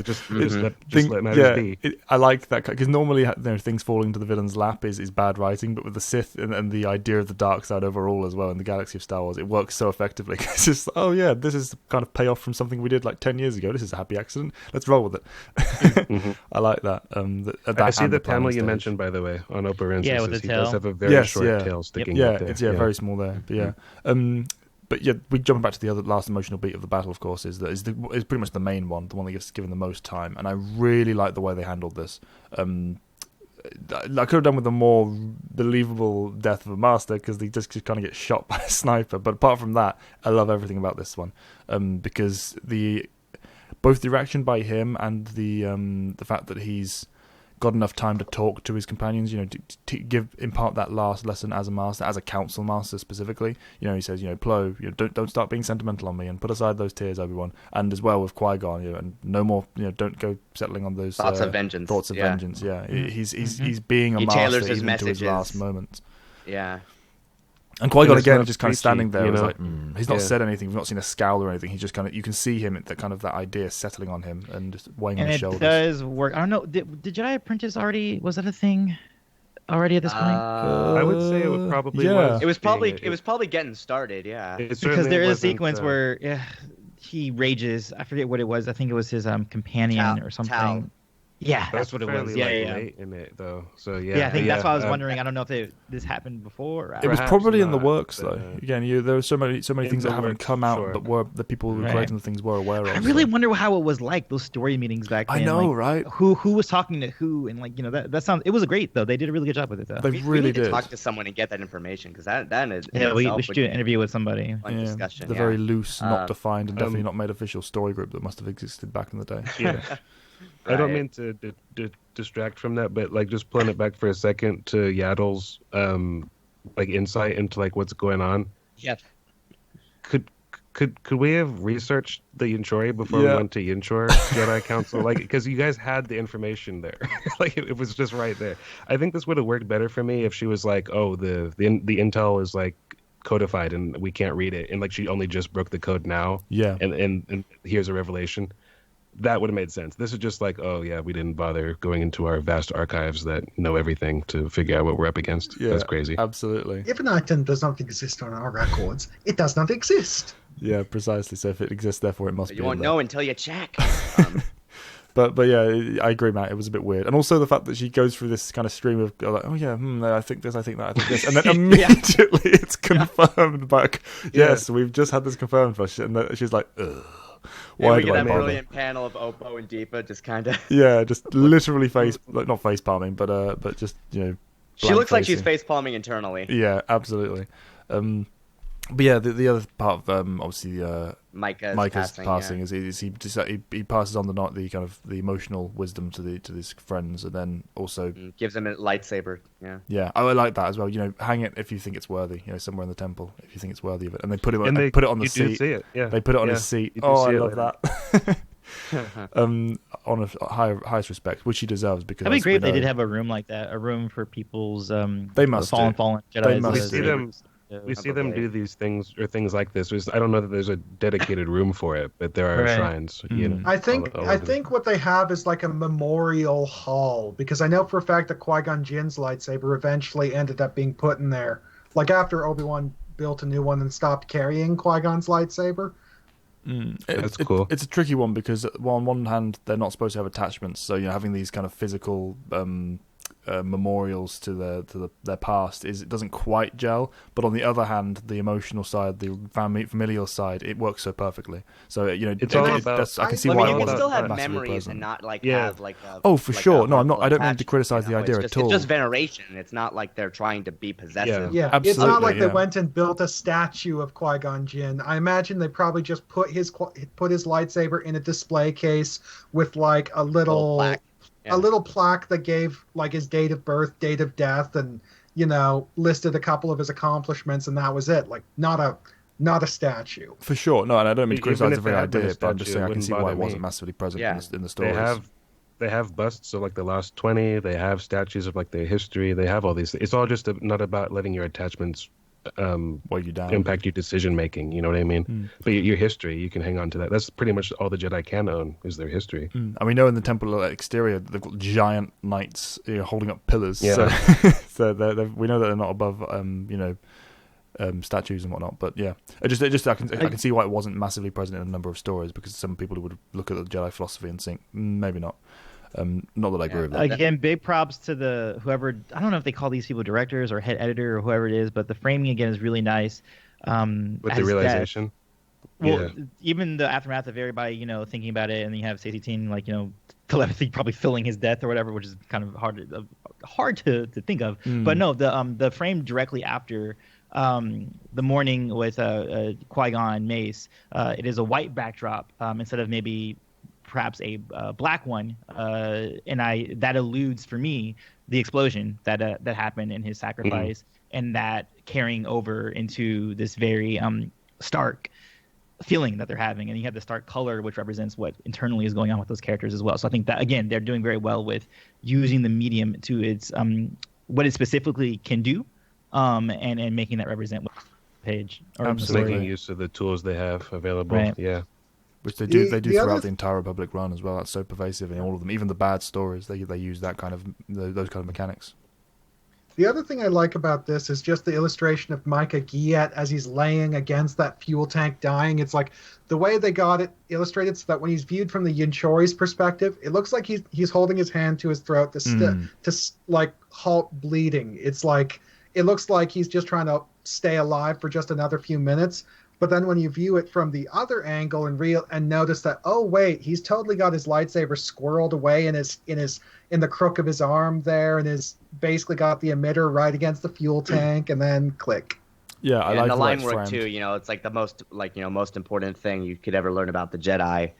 Speaker 2: just let matters be.
Speaker 1: I like that because normally things falling to the villain's lap is bad writing, but with the Sith and the idea of the dark side overall as well in the galaxy of Star Wars, it works so effectively. It's just this is kind of payoff from something we did like 10 years ago. This is a happy accident. Let's roll with it. I like that.
Speaker 2: I see the panel you mentioned, by the way, on Operensis.
Speaker 5: Yeah, with the tail.
Speaker 2: He does have a very short tail sticking out there.
Speaker 1: It's very small there. But but we jump back to the last emotional beat of the battle. Of course, is pretty much the main one, the one that gets given the most time, and I really like the way they handled this. I could have done with a more believable death of a master because they just kind of get shot by a sniper. But apart from that, I love everything about this one because both the reaction by him and the fact that he's got enough time to talk to his companions, to impart that last lesson as a master, as a council master specifically. He says, Plo, don't start being sentimental on me, and put aside those tears, Obi-Wan, and as well with Qui-Gon, and no more, don't go settling on those
Speaker 3: thoughts of vengeance.
Speaker 1: Vengeance. Yeah, he's being a master even to his last moments.
Speaker 3: Yeah.
Speaker 1: And Qui-Gon again, just kind of standing there, he's not said anything. We've not seen a scowl or anything. He's just kind of, you can see him, that idea settling on him and just weighing on his shoulders.
Speaker 5: And it does work. I don't know. Did Jedi Apprentice was that a thing already at this point?
Speaker 2: I would say it would probably was.
Speaker 3: It was probably getting started. Yeah.
Speaker 5: Because there is a sequence where he rages. I forget what it was. I think it was his companion or something.
Speaker 3: Tao.
Speaker 5: Yeah, that's what it was. Yeah,
Speaker 2: late in it though. So
Speaker 5: I think that's why I was wondering. I don't know if this happened before. Or
Speaker 1: it was probably in the works though. Again, there were so many things that haven't come out, but the people who were creating the things were aware of.
Speaker 5: I really wonder how it was like those story meetings back then.
Speaker 1: I know, right?
Speaker 5: Who was talking to who, and that sounds. It was great though. They did a really good job with it though.
Speaker 1: They really
Speaker 3: need
Speaker 1: did.
Speaker 3: To talk to someone and get that information because that is.
Speaker 5: Yeah, we should do an interview with somebody.
Speaker 3: Discussion.
Speaker 1: The very loose, not defined, and definitely not made official story group that must have existed back in the day.
Speaker 2: Yeah. I don't mean to distract from that, but just pulling it back for a second to Yaddle's insight into what's going on.
Speaker 3: Yeah.
Speaker 2: Could we have researched the Yinchori before we went to Yinchor Jedi Council? Because you guys had the information there, it was just right there. I think this would have worked better for me if she was the intel is codified and we can't read it, and she only just broke the code now.
Speaker 1: Yeah.
Speaker 2: And here's a revelation. That would have made sense. This is just we didn't bother going into our vast archives that know everything to figure out what we're up against. Yeah, that's crazy.
Speaker 1: Absolutely.
Speaker 4: If an item does not exist on our records, it does not exist.
Speaker 1: Yeah, precisely. So if it exists, therefore it must be.
Speaker 3: You won't know until you check.
Speaker 1: But yeah, I agree, Matt. It was a bit weird, and also the fact that she goes through this kind of stream of I think this, I think that, I think this, and then immediately it's confirmed back. Yes, we've just had this confirmed for us, and she's like, ugh.
Speaker 3: Why we get that brilliant panel of Oppo and Deepa just kind of
Speaker 1: just literally not face palming, but just
Speaker 3: she looks like she's face palming internally.
Speaker 1: Yeah, absolutely. But yeah, the other part of obviously Micah's passing is he passes on the kind of the emotional wisdom to his friends, and then also
Speaker 3: gives them a lightsaber.
Speaker 1: Yeah, I like that as well. Hang it if you think it's worthy. Somewhere in the temple if you think it's worthy of it, and they put it on the seat.
Speaker 2: See it. Yeah.
Speaker 1: They put it on his seat. Oh, I love that. On a highest respect, which he deserves, because
Speaker 5: that'd be great if they did have a room like that, a room for people's
Speaker 1: they must
Speaker 5: fallen Jedi.
Speaker 1: They must.
Speaker 2: We see them do these things or things like this. I don't know that there's a dedicated room for it, but there are shrines.
Speaker 4: I think what they have is a memorial hall, because I know for a fact that Qui-Gon Jinn's lightsaber eventually ended up being put in there. After Obi-Wan built a new one and stopped carrying Qui-Gon's lightsaber.
Speaker 2: That's cool.
Speaker 1: It's a tricky one because on one hand they're not supposed to have attachments, so having these kind of physical memorials to their past it doesn't quite gel, but on the other hand the emotional side, the familial side, it works so perfectly. So
Speaker 2: it's all about.
Speaker 1: I can see why
Speaker 3: you can still have memories and not have
Speaker 1: for sure. No, I'm not. I don't mean to criticize the idea at all.
Speaker 3: It's just veneration. It's not like they're trying to be possessive.
Speaker 4: Yeah, absolutely. It's not like they went and built a statue of Qui-Gon Jinn. I imagine they probably just put his lightsaber in a display case with a little plaque. A little plaque that gave his date of birth, date of death, and listed a couple of his accomplishments, and that was it. Not a statue.
Speaker 1: For sure. No, and I don't mean to criticize the very idea, but I'm just saying I can see why it wasn't massively present in the stories.
Speaker 2: They have busts of the last 20. They have statues of their history. They have all these. It's all just not about letting your attachments
Speaker 1: you down,
Speaker 2: impact your decision making. You know what I mean? But your history, you can hang on to that. That's pretty much all the Jedi can own is their history.
Speaker 1: And we know in the temple exterior they've got giant knights holding up pillars.
Speaker 2: Yeah.
Speaker 1: So we know that they're not above statues and whatnot. But yeah, I can see why it wasn't massively present in a number of stories, because some people would look at the Jedi philosophy and think maybe not. Not that I agree with that.
Speaker 5: Again, big props to whoever, I don't know if they call these people directors or head editor or whoever it is, but the framing again is really nice.
Speaker 2: With the realization.
Speaker 5: Even the aftermath of everybody, thinking about it, and you have Stacey Teen, telepathy probably filling his death or whatever, which is kind of hard to think of. But no, the frame directly after the morning with Qui-Gon Mace, it is a white backdrop instead of maybe perhaps a black one, and that alludes for me the explosion that happened in his sacrifice, and that carrying over into this very stark feeling that they're having, and you have the stark color, which represents what internally is going on with those characters as well. So I think that again, they're doing very well with using the medium to its what it specifically can do, and making that represent what page.
Speaker 2: Making use of the tools they have available.
Speaker 5: Right.
Speaker 2: Yeah.
Speaker 1: Which they do throughout the entire Republic run as well. That's so pervasive in all of them. Even the bad stories, they use that kind of those kind of mechanics.
Speaker 4: The other thing I like about this is just the illustration of Micah Giat as he's laying against that fuel tank dying. It's like the way they got it illustrated so that when he's viewed from the Yinchori's perspective, it looks like he's holding his hand to his throat to like halt bleeding. It's like it looks like he's just trying to stay alive for just another few minutes. But then when you view it from the other angle and notice that, oh wait, he's totally got his lightsaber squirreled away in the crook of his arm there, and is basically got the emitter right against the fuel tank, and then click.
Speaker 1: Yeah, I like
Speaker 3: and the line work too. It's like the most most important thing you could ever learn about the Jedi.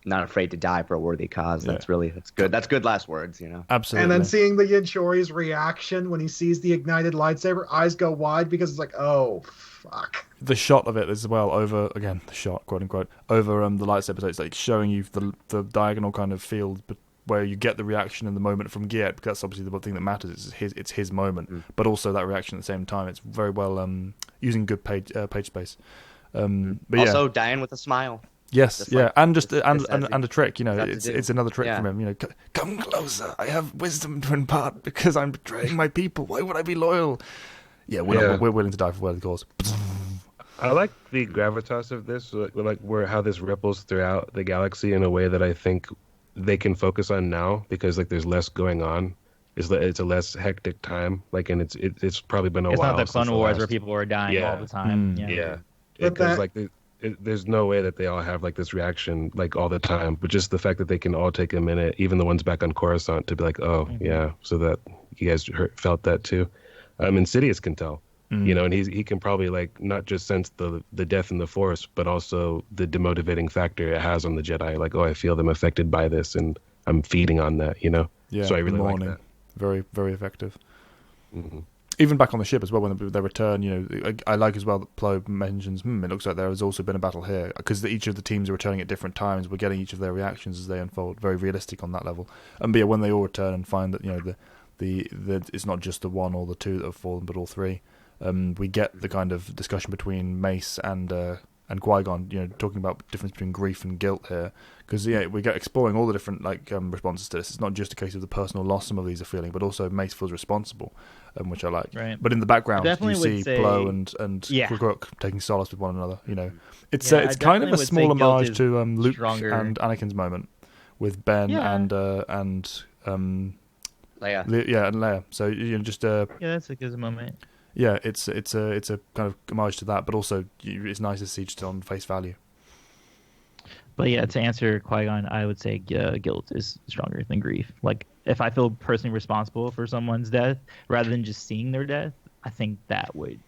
Speaker 3: Not afraid to die for a worthy cause. Yeah. That's good. That's good last words.
Speaker 1: Absolutely.
Speaker 4: And then seeing the Yinchori's reaction when he sees the ignited lightsaber, eyes go wide because it's like, oh fuck.
Speaker 1: The shot of it as well over again, the shot, quote unquote, over the lightsaber. So it's like showing you the diagonal kind of field, but where you get the reaction in the moment from Giat, because that's obviously the thing that matters. It's his moment, but also that reaction at the same time. It's very well using good page space. But
Speaker 3: also dying with a smile.
Speaker 1: Yes, yeah, and a trick. It's another trick from him. Come closer. I have wisdom to impart because I'm betraying my people. Why would I be loyal? Yeah, we're willing to die for worthy cause.
Speaker 2: I like the gravitas of this, like how this ripples throughout the galaxy in a way that I think they can focus on now, because like there's less going on. It's a less hectic time. Like, and it's probably been a while.
Speaker 5: It's not the Clone Wars where people are dying all the time.
Speaker 2: Yeah, because like there's no way that they all have like this reaction like all the time. But just the fact that they can all take a minute, even the ones back on Coruscant, to be like, oh yeah, so that you guys felt that too. Insidious can tell. And he can probably like not just sense the death in the Force, but also the demotivating factor it has on the Jedi. Like, oh, I feel them affected by this, and I'm feeding on that.
Speaker 1: Yeah. So I really like that. Very, very effective. Mm-hmm. Even back on the ship as well, when they return, I like as well that Plo mentions, it looks like there has also been a battle here, because each of the teams are returning at different times. We're getting each of their reactions as they unfold. Very realistic on that level. And but yeah, when they all return and find that the it's not just the one or the two that have fallen, but all three. We get the kind of discussion between Mace and Qui-Gon, talking about the difference between grief and guilt here, because we get exploring all the different responses to this. It's not just a case of the personal loss some of these are feeling, but also Mace feels responsible, which I like.
Speaker 5: Right.
Speaker 1: But in the background, you see Plo and Crook taking solace with one another. It's kind of a small homage to Luke and Anakin's moment with Ben and Leia. And Leia. So
Speaker 5: that's a good moment.
Speaker 1: Yeah, it's a kind of homage to that, but also it's nice to see just on face value.
Speaker 5: But yeah, to answer Qui-Gon, I would say guilt is stronger than grief. Like, if I feel personally responsible for someone's death, rather than just seeing their death, I think that would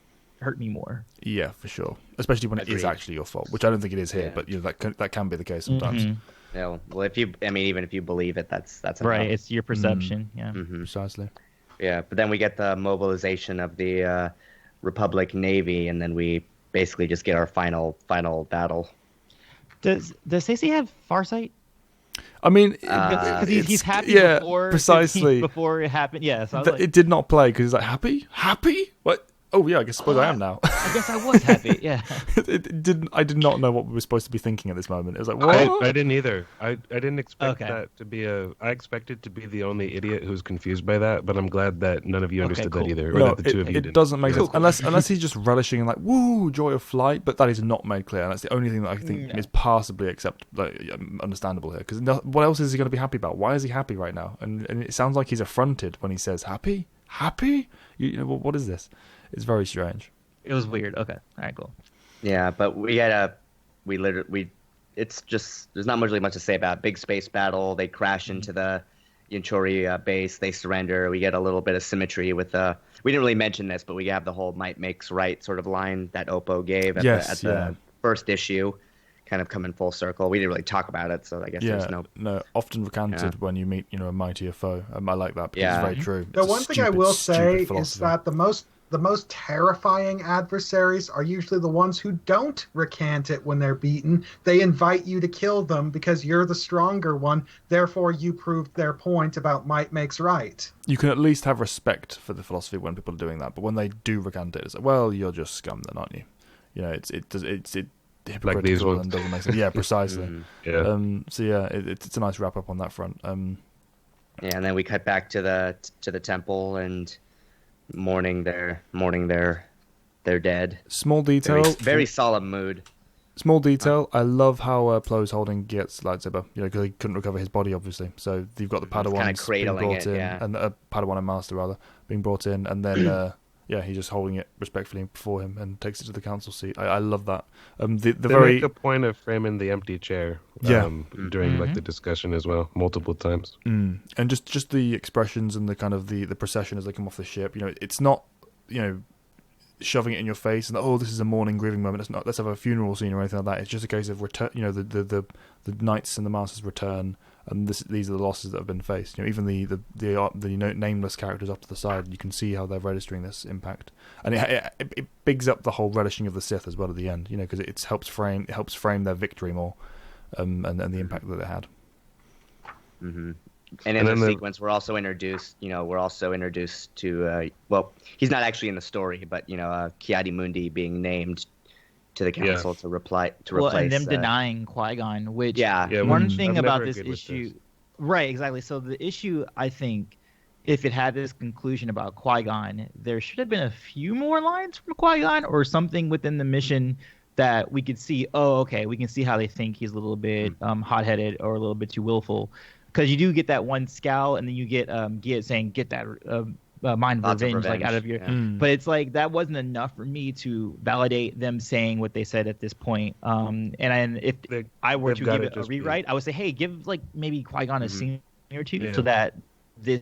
Speaker 5: hurt me more.
Speaker 1: Yeah, for sure. Especially when it is actually your fault, which I don't think it is here, but that can be the case sometimes.
Speaker 5: Mm-hmm.
Speaker 3: Yeah, well, even if you believe it, that's
Speaker 5: right.
Speaker 3: enough.
Speaker 5: It's your perception. Yeah,
Speaker 1: precisely.
Speaker 3: Yeah, but then we get the mobilization of the Republic Navy, and then we basically just get our final battle.
Speaker 5: Does Stacey have Farsight?
Speaker 1: I mean,
Speaker 5: because he's happy before
Speaker 1: precisely
Speaker 5: before it happened. Yeah, so
Speaker 1: it did not play because he's like happy. What? Oh yeah, I suppose I am now.
Speaker 5: I guess I was happy. Yeah.
Speaker 1: It didn't. I did not know what we were supposed to be thinking at this moment. It was like, what?
Speaker 2: I didn't either. I didn't expect that to be I expected to be the only idiot who's confused by that, but I'm glad that none of you understood that either. Or that the two of you didn't.
Speaker 1: It doesn't make sense unless he's just relishing and like, woo, joy of flight. But that is not made clear. And that's the only thing that I think is passably understandable here. Because what else is he going to be happy about? Why is he happy right now? And it sounds like he's affronted when he says happy. What is this? It's very strange.
Speaker 5: It was weird. Okay. All right, cool.
Speaker 3: Yeah, but it's just, there's not really much to say about it. Big space battle. They crash into the Yinchori base. They surrender. We get a little bit of symmetry with we didn't really mention this, but we have the whole might makes right sort of line that Oppo gave at the first issue. kind of coming full circle. We didn't really talk about it, so I guess there's no.
Speaker 1: Often recanted when you meet, a mightier foe. I like that because it's very true.
Speaker 4: The one thing I will say is that the most terrifying adversaries are usually the ones who don't recant it when they're beaten. They invite you to kill them because you're the stronger one. Therefore, you proved their point about might makes right.
Speaker 1: You can at least have respect for the philosophy when people are doing that. But when they do recant it, it's like, well, you're just scum then, aren't you? It's hypocritical
Speaker 2: like these ones.
Speaker 1: and doesn't make sense. Yeah, precisely.
Speaker 2: Yeah.
Speaker 1: It's a nice wrap up on that front.
Speaker 3: And then we cut back to the temple and mourning their dead.
Speaker 1: Small detail.
Speaker 3: Very solemn mood.
Speaker 1: Small detail. I love how Plo's holding Giet's lightsaber. Because he couldn't recover his body, obviously. So you've got the Padawans being brought in, and Padawan and Master rather being brought in, and then he's just holding it respectfully before him and takes it to the council seat. I love that. They
Speaker 2: make a point of framing the empty chair. During like the discussion as well, multiple times.
Speaker 1: And just the expressions and the kind of the procession as they come off the ship. It's not shoving it in your face and this is a mourning grieving moment. Let's have a funeral scene or anything like that. It's just a case of return. The knights and the masters return, and these are the losses that have been faced. Even the nameless characters up to the side, you can see how they're registering this impact, and it bigs up the whole relishing of the Sith as well at the end. Because it helps frame their victory more, and the impact that it had.
Speaker 3: Mm-hmm. And in the sequence, we're also introduced to, he's not actually in the story, but, Ki-Adi-Mundi being named to the council to replace.
Speaker 5: And them denying Qui-Gon, which one thing about this issue, right, exactly. So the issue, I think, if it had this conclusion about Qui-Gon, there should have been a few more lines from Qui-Gon or something within the mission that we could see, we can see how they think he's a little bit hot-headed or a little bit too willful. Because you do get that one scowl, and then you get Giet saying, "Get that mind of revenge, like out of your." But it's like that wasn't enough for me to validate them saying what they said at this point. And if I were to give it a rewrite, I would say, "Hey, give like maybe Qui-Gon a scene or two, so that this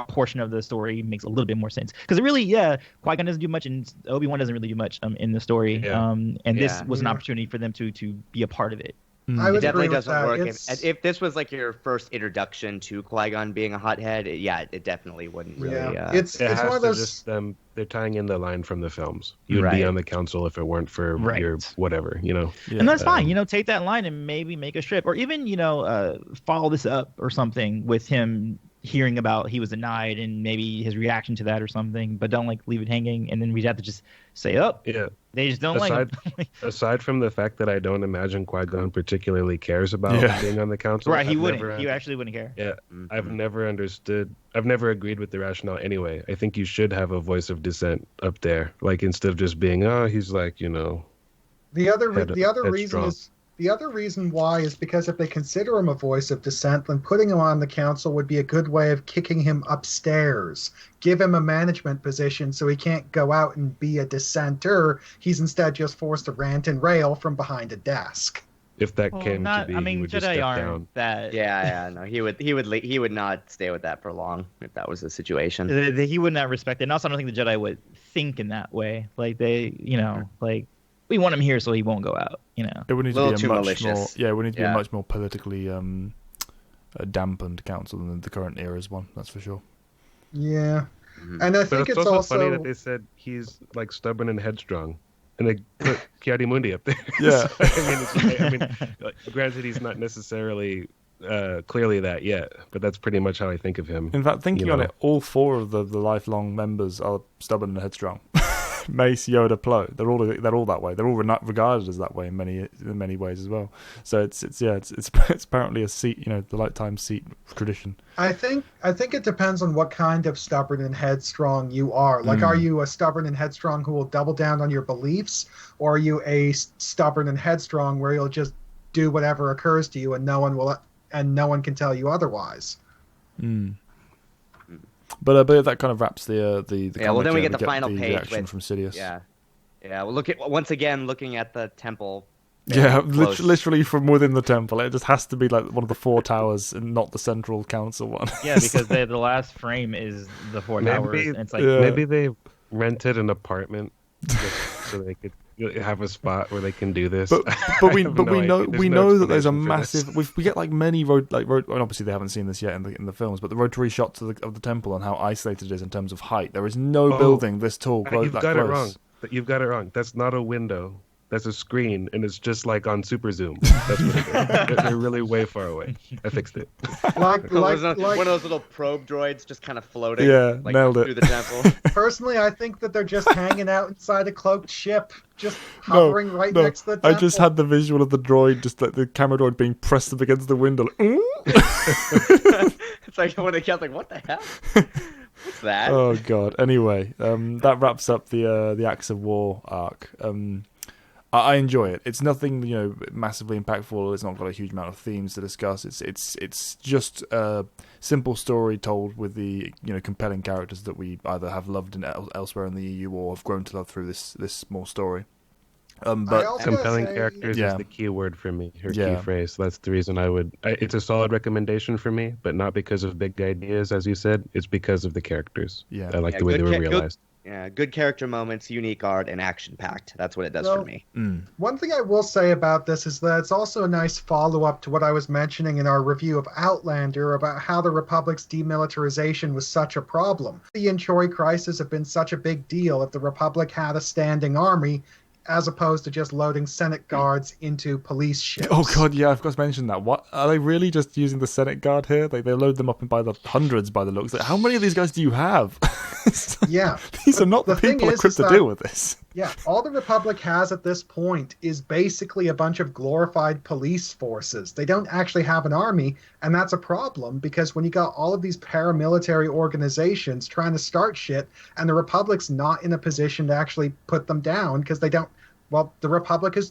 Speaker 5: portion of the story makes a little bit more sense." Because really, Qui-Gon doesn't do much, and Obi-Wan doesn't really do much in the story. And this was an opportunity for them to be a part of it.
Speaker 3: It definitely doesn't work. If this was like your first introduction to Qui-Gon being a hothead, it definitely wouldn't really.
Speaker 4: It's one of those.
Speaker 2: Just they're tying in the line from the films. You'd be on the council if it weren't for your whatever,
Speaker 5: And that's fine. Take that line and maybe make a strip, or even follow this up or something with him hearing about he was denied and maybe his reaction to that or something, but don't leave it hanging, and then we'd have to just say, they just don't like him.
Speaker 2: Aside from the fact that I don't imagine Qui-Gon particularly cares about being on the council.
Speaker 5: Right, he wouldn't. He actually wouldn't care.
Speaker 2: Yeah, I've never agreed with the rationale anyway. I think you should have a voice of dissent up there, instead of just being, he's
Speaker 4: The other reason why is because if they consider him a voice of dissent, then putting him on the council would be a good way of kicking him upstairs. Give him a management position so he can't go out and be a dissenter. He's instead just forced to rant and rail from behind a desk.
Speaker 2: If that came to be, he would just step down.
Speaker 3: No, he would not stay with that for long if that was the situation.
Speaker 5: He would not respect it. And also, I don't think the Jedi would think in that way. We want him here so he won't go out,
Speaker 1: It would need to be a much more politically dampened council than the current era's one, that's for sure.
Speaker 4: Yeah. And I think
Speaker 2: it's also funny that they said he's stubborn and headstrong, and they put Ki-Adi-Mundi up there.
Speaker 1: Yeah.
Speaker 2: So, granted he's not necessarily clearly that yet, but that's pretty much how I think of him.
Speaker 1: In fact, thinking on it, all four of the lifelong members are stubborn and headstrong. Mace, Yoda, Plo. They're all that way. They're all regarded as that way in many ways as well. So it's apparently a seat, the lifetime seat tradition.
Speaker 4: I think it depends on what kind of stubborn and headstrong you are. Are you a stubborn and headstrong who will double down on your beliefs, or are you a stubborn and headstrong where you'll just do whatever occurs to you and no one can tell you otherwise?
Speaker 1: But that kind of wraps the
Speaker 3: well, then we get the final page
Speaker 1: from Sidious.
Speaker 3: Well, looking at the temple.
Speaker 1: Literally from within the temple. It just has to be one of the four towers and not the central council one.
Speaker 5: Yeah, because the last frame is the four towers. And it's
Speaker 2: maybe they rented an apartment so they could have a spot where they can do this.
Speaker 1: But we know that there's a massive. We get like many road. And obviously they haven't seen this yet in the films, but the rotary shots of the temple and how isolated it is in terms of height. There is no building this tall.
Speaker 2: You've got it wrong. You've got it wrong. That's not a window. That's a screen, and it's just like on super zoom. That's what it is. They're really way far away. I fixed it.
Speaker 3: Like one of those little probe droids just kind of floating.
Speaker 1: Yeah,
Speaker 3: like,
Speaker 1: nailed it.
Speaker 3: through the temple.
Speaker 4: Personally, I think that they're just hanging out inside a cloaked ship, just hovering next to the temple.
Speaker 1: I just had the visual of the droid, just like the camera droid being pressed up against the window. Like,
Speaker 3: it's like when they kept like, what the hell? What's that?
Speaker 1: Oh god. Anyway, that wraps up the Acts of War arc. I enjoy it. It's nothing, massively impactful. It's not got a huge amount of themes to discuss. It's just a simple story told with the compelling characters that we either have loved elsewhere in the EU or have grown to love through this small story. But
Speaker 2: compelling characters is the key word for me, key phrase. That's the reason it's a solid recommendation for me, but not because of big ideas, as you said. It's because of the characters.
Speaker 1: Yeah,
Speaker 2: I like the way they were realized.
Speaker 3: Good character moments, unique art, and action-packed. That's what it does for me.
Speaker 4: One thing I will say about this is that it's also a nice follow-up to what I was mentioning in our review of Outlander about how the Republic's demilitarization was such a problem. The Inchori crisis have been such a big deal if the Republic had a standing army, as opposed to just loading Senate guards into police ships.
Speaker 1: Oh god, yeah, I forgot to mention that. What are they really just using the Senate guard here? They load them up by the hundreds by the looks. Like, how many of these guys do you have?
Speaker 4: Yeah,
Speaker 1: these are not the people equipped to deal with this.
Speaker 4: Yeah, all the Republic has at this point is basically a bunch of glorified police forces. They don't actually have an army, and that's a problem because when you got all of these paramilitary organizations trying to start shit, and the Republic's not in a position to actually put them down because they don't. Well, the Republic is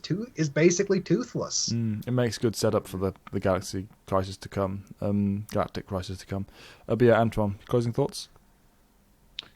Speaker 4: basically toothless.
Speaker 1: It makes good setup for the Galactic Crisis to come. But yeah, Antoine, closing thoughts?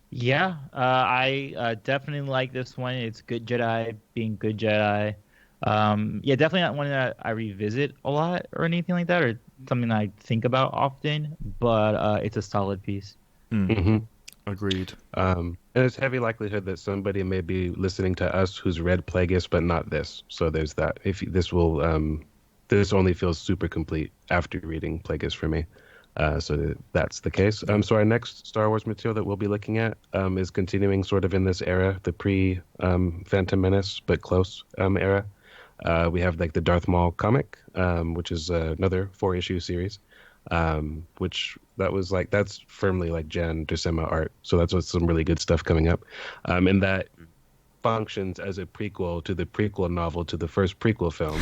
Speaker 5: Yeah, I definitely like this one. It's good Jedi being good Jedi. Definitely not one that I revisit a lot or anything like that, or something I think about often. But it's a solid piece.
Speaker 2: Mm-hmm.
Speaker 1: Agreed.
Speaker 2: And there's heavy likelihood that somebody may be listening to us who's read Plagueis, but not this. So there's that. If this will, this only feels super complete after reading Plagueis for me. So that's the case. So our next Star Wars material that we'll be looking at is continuing sort of in this era, the pre-Phantom Menace, but close era. We have like the Darth Maul comic, which is another 4-issue series, that's firmly like Jan Dursema art. So that's what's some really good stuff coming up. And that functions as a prequel to the prequel novel to the first prequel film,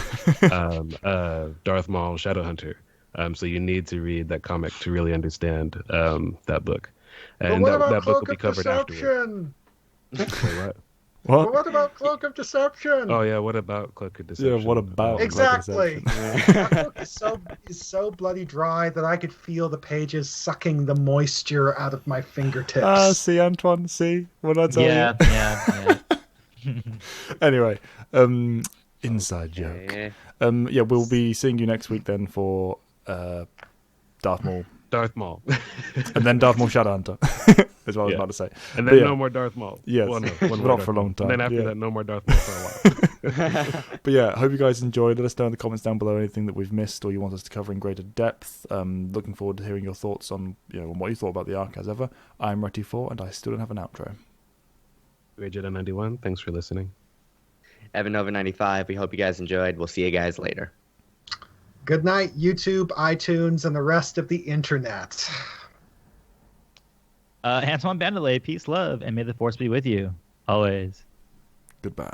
Speaker 2: Darth Maul Shadowhunter. So you need to read that comic to really understand that book. And that book will be covered afterward. Wait, what?
Speaker 4: But what about Cloak of Deception?
Speaker 2: Oh yeah, what about Cloak of Deception?
Speaker 1: Yeah, what about
Speaker 4: exactly? That book is so bloody dry that I could feel the pages sucking the moisture out of my fingertips.
Speaker 1: See, Antoine, see what I tell you?
Speaker 5: Yeah.
Speaker 1: Anyway, inside joke. We'll be seeing you next week then for Darth Maul, and then Darth Maul Shadowhunter. Is what I was about to say.
Speaker 2: And then no more Darth Maul.
Speaker 1: Yes, not for a long time.
Speaker 2: And then after that, no more Darth Maul for a while.
Speaker 1: But yeah, I hope you guys enjoyed. Let us know in the comments down below anything that we've missed or you want us to cover in greater depth. Looking forward to hearing your thoughts on what you thought about the arc as ever. I'm Retty4 and I still don't have an outro.
Speaker 2: Jedi91, thanks for listening.
Speaker 3: Evanova95, we hope you guys enjoyed. We'll see you guys later.
Speaker 4: Good night, YouTube, iTunes, and the rest of the internet.
Speaker 5: Antoine Bandele, peace, love, and may the force be with you always.
Speaker 1: Goodbye.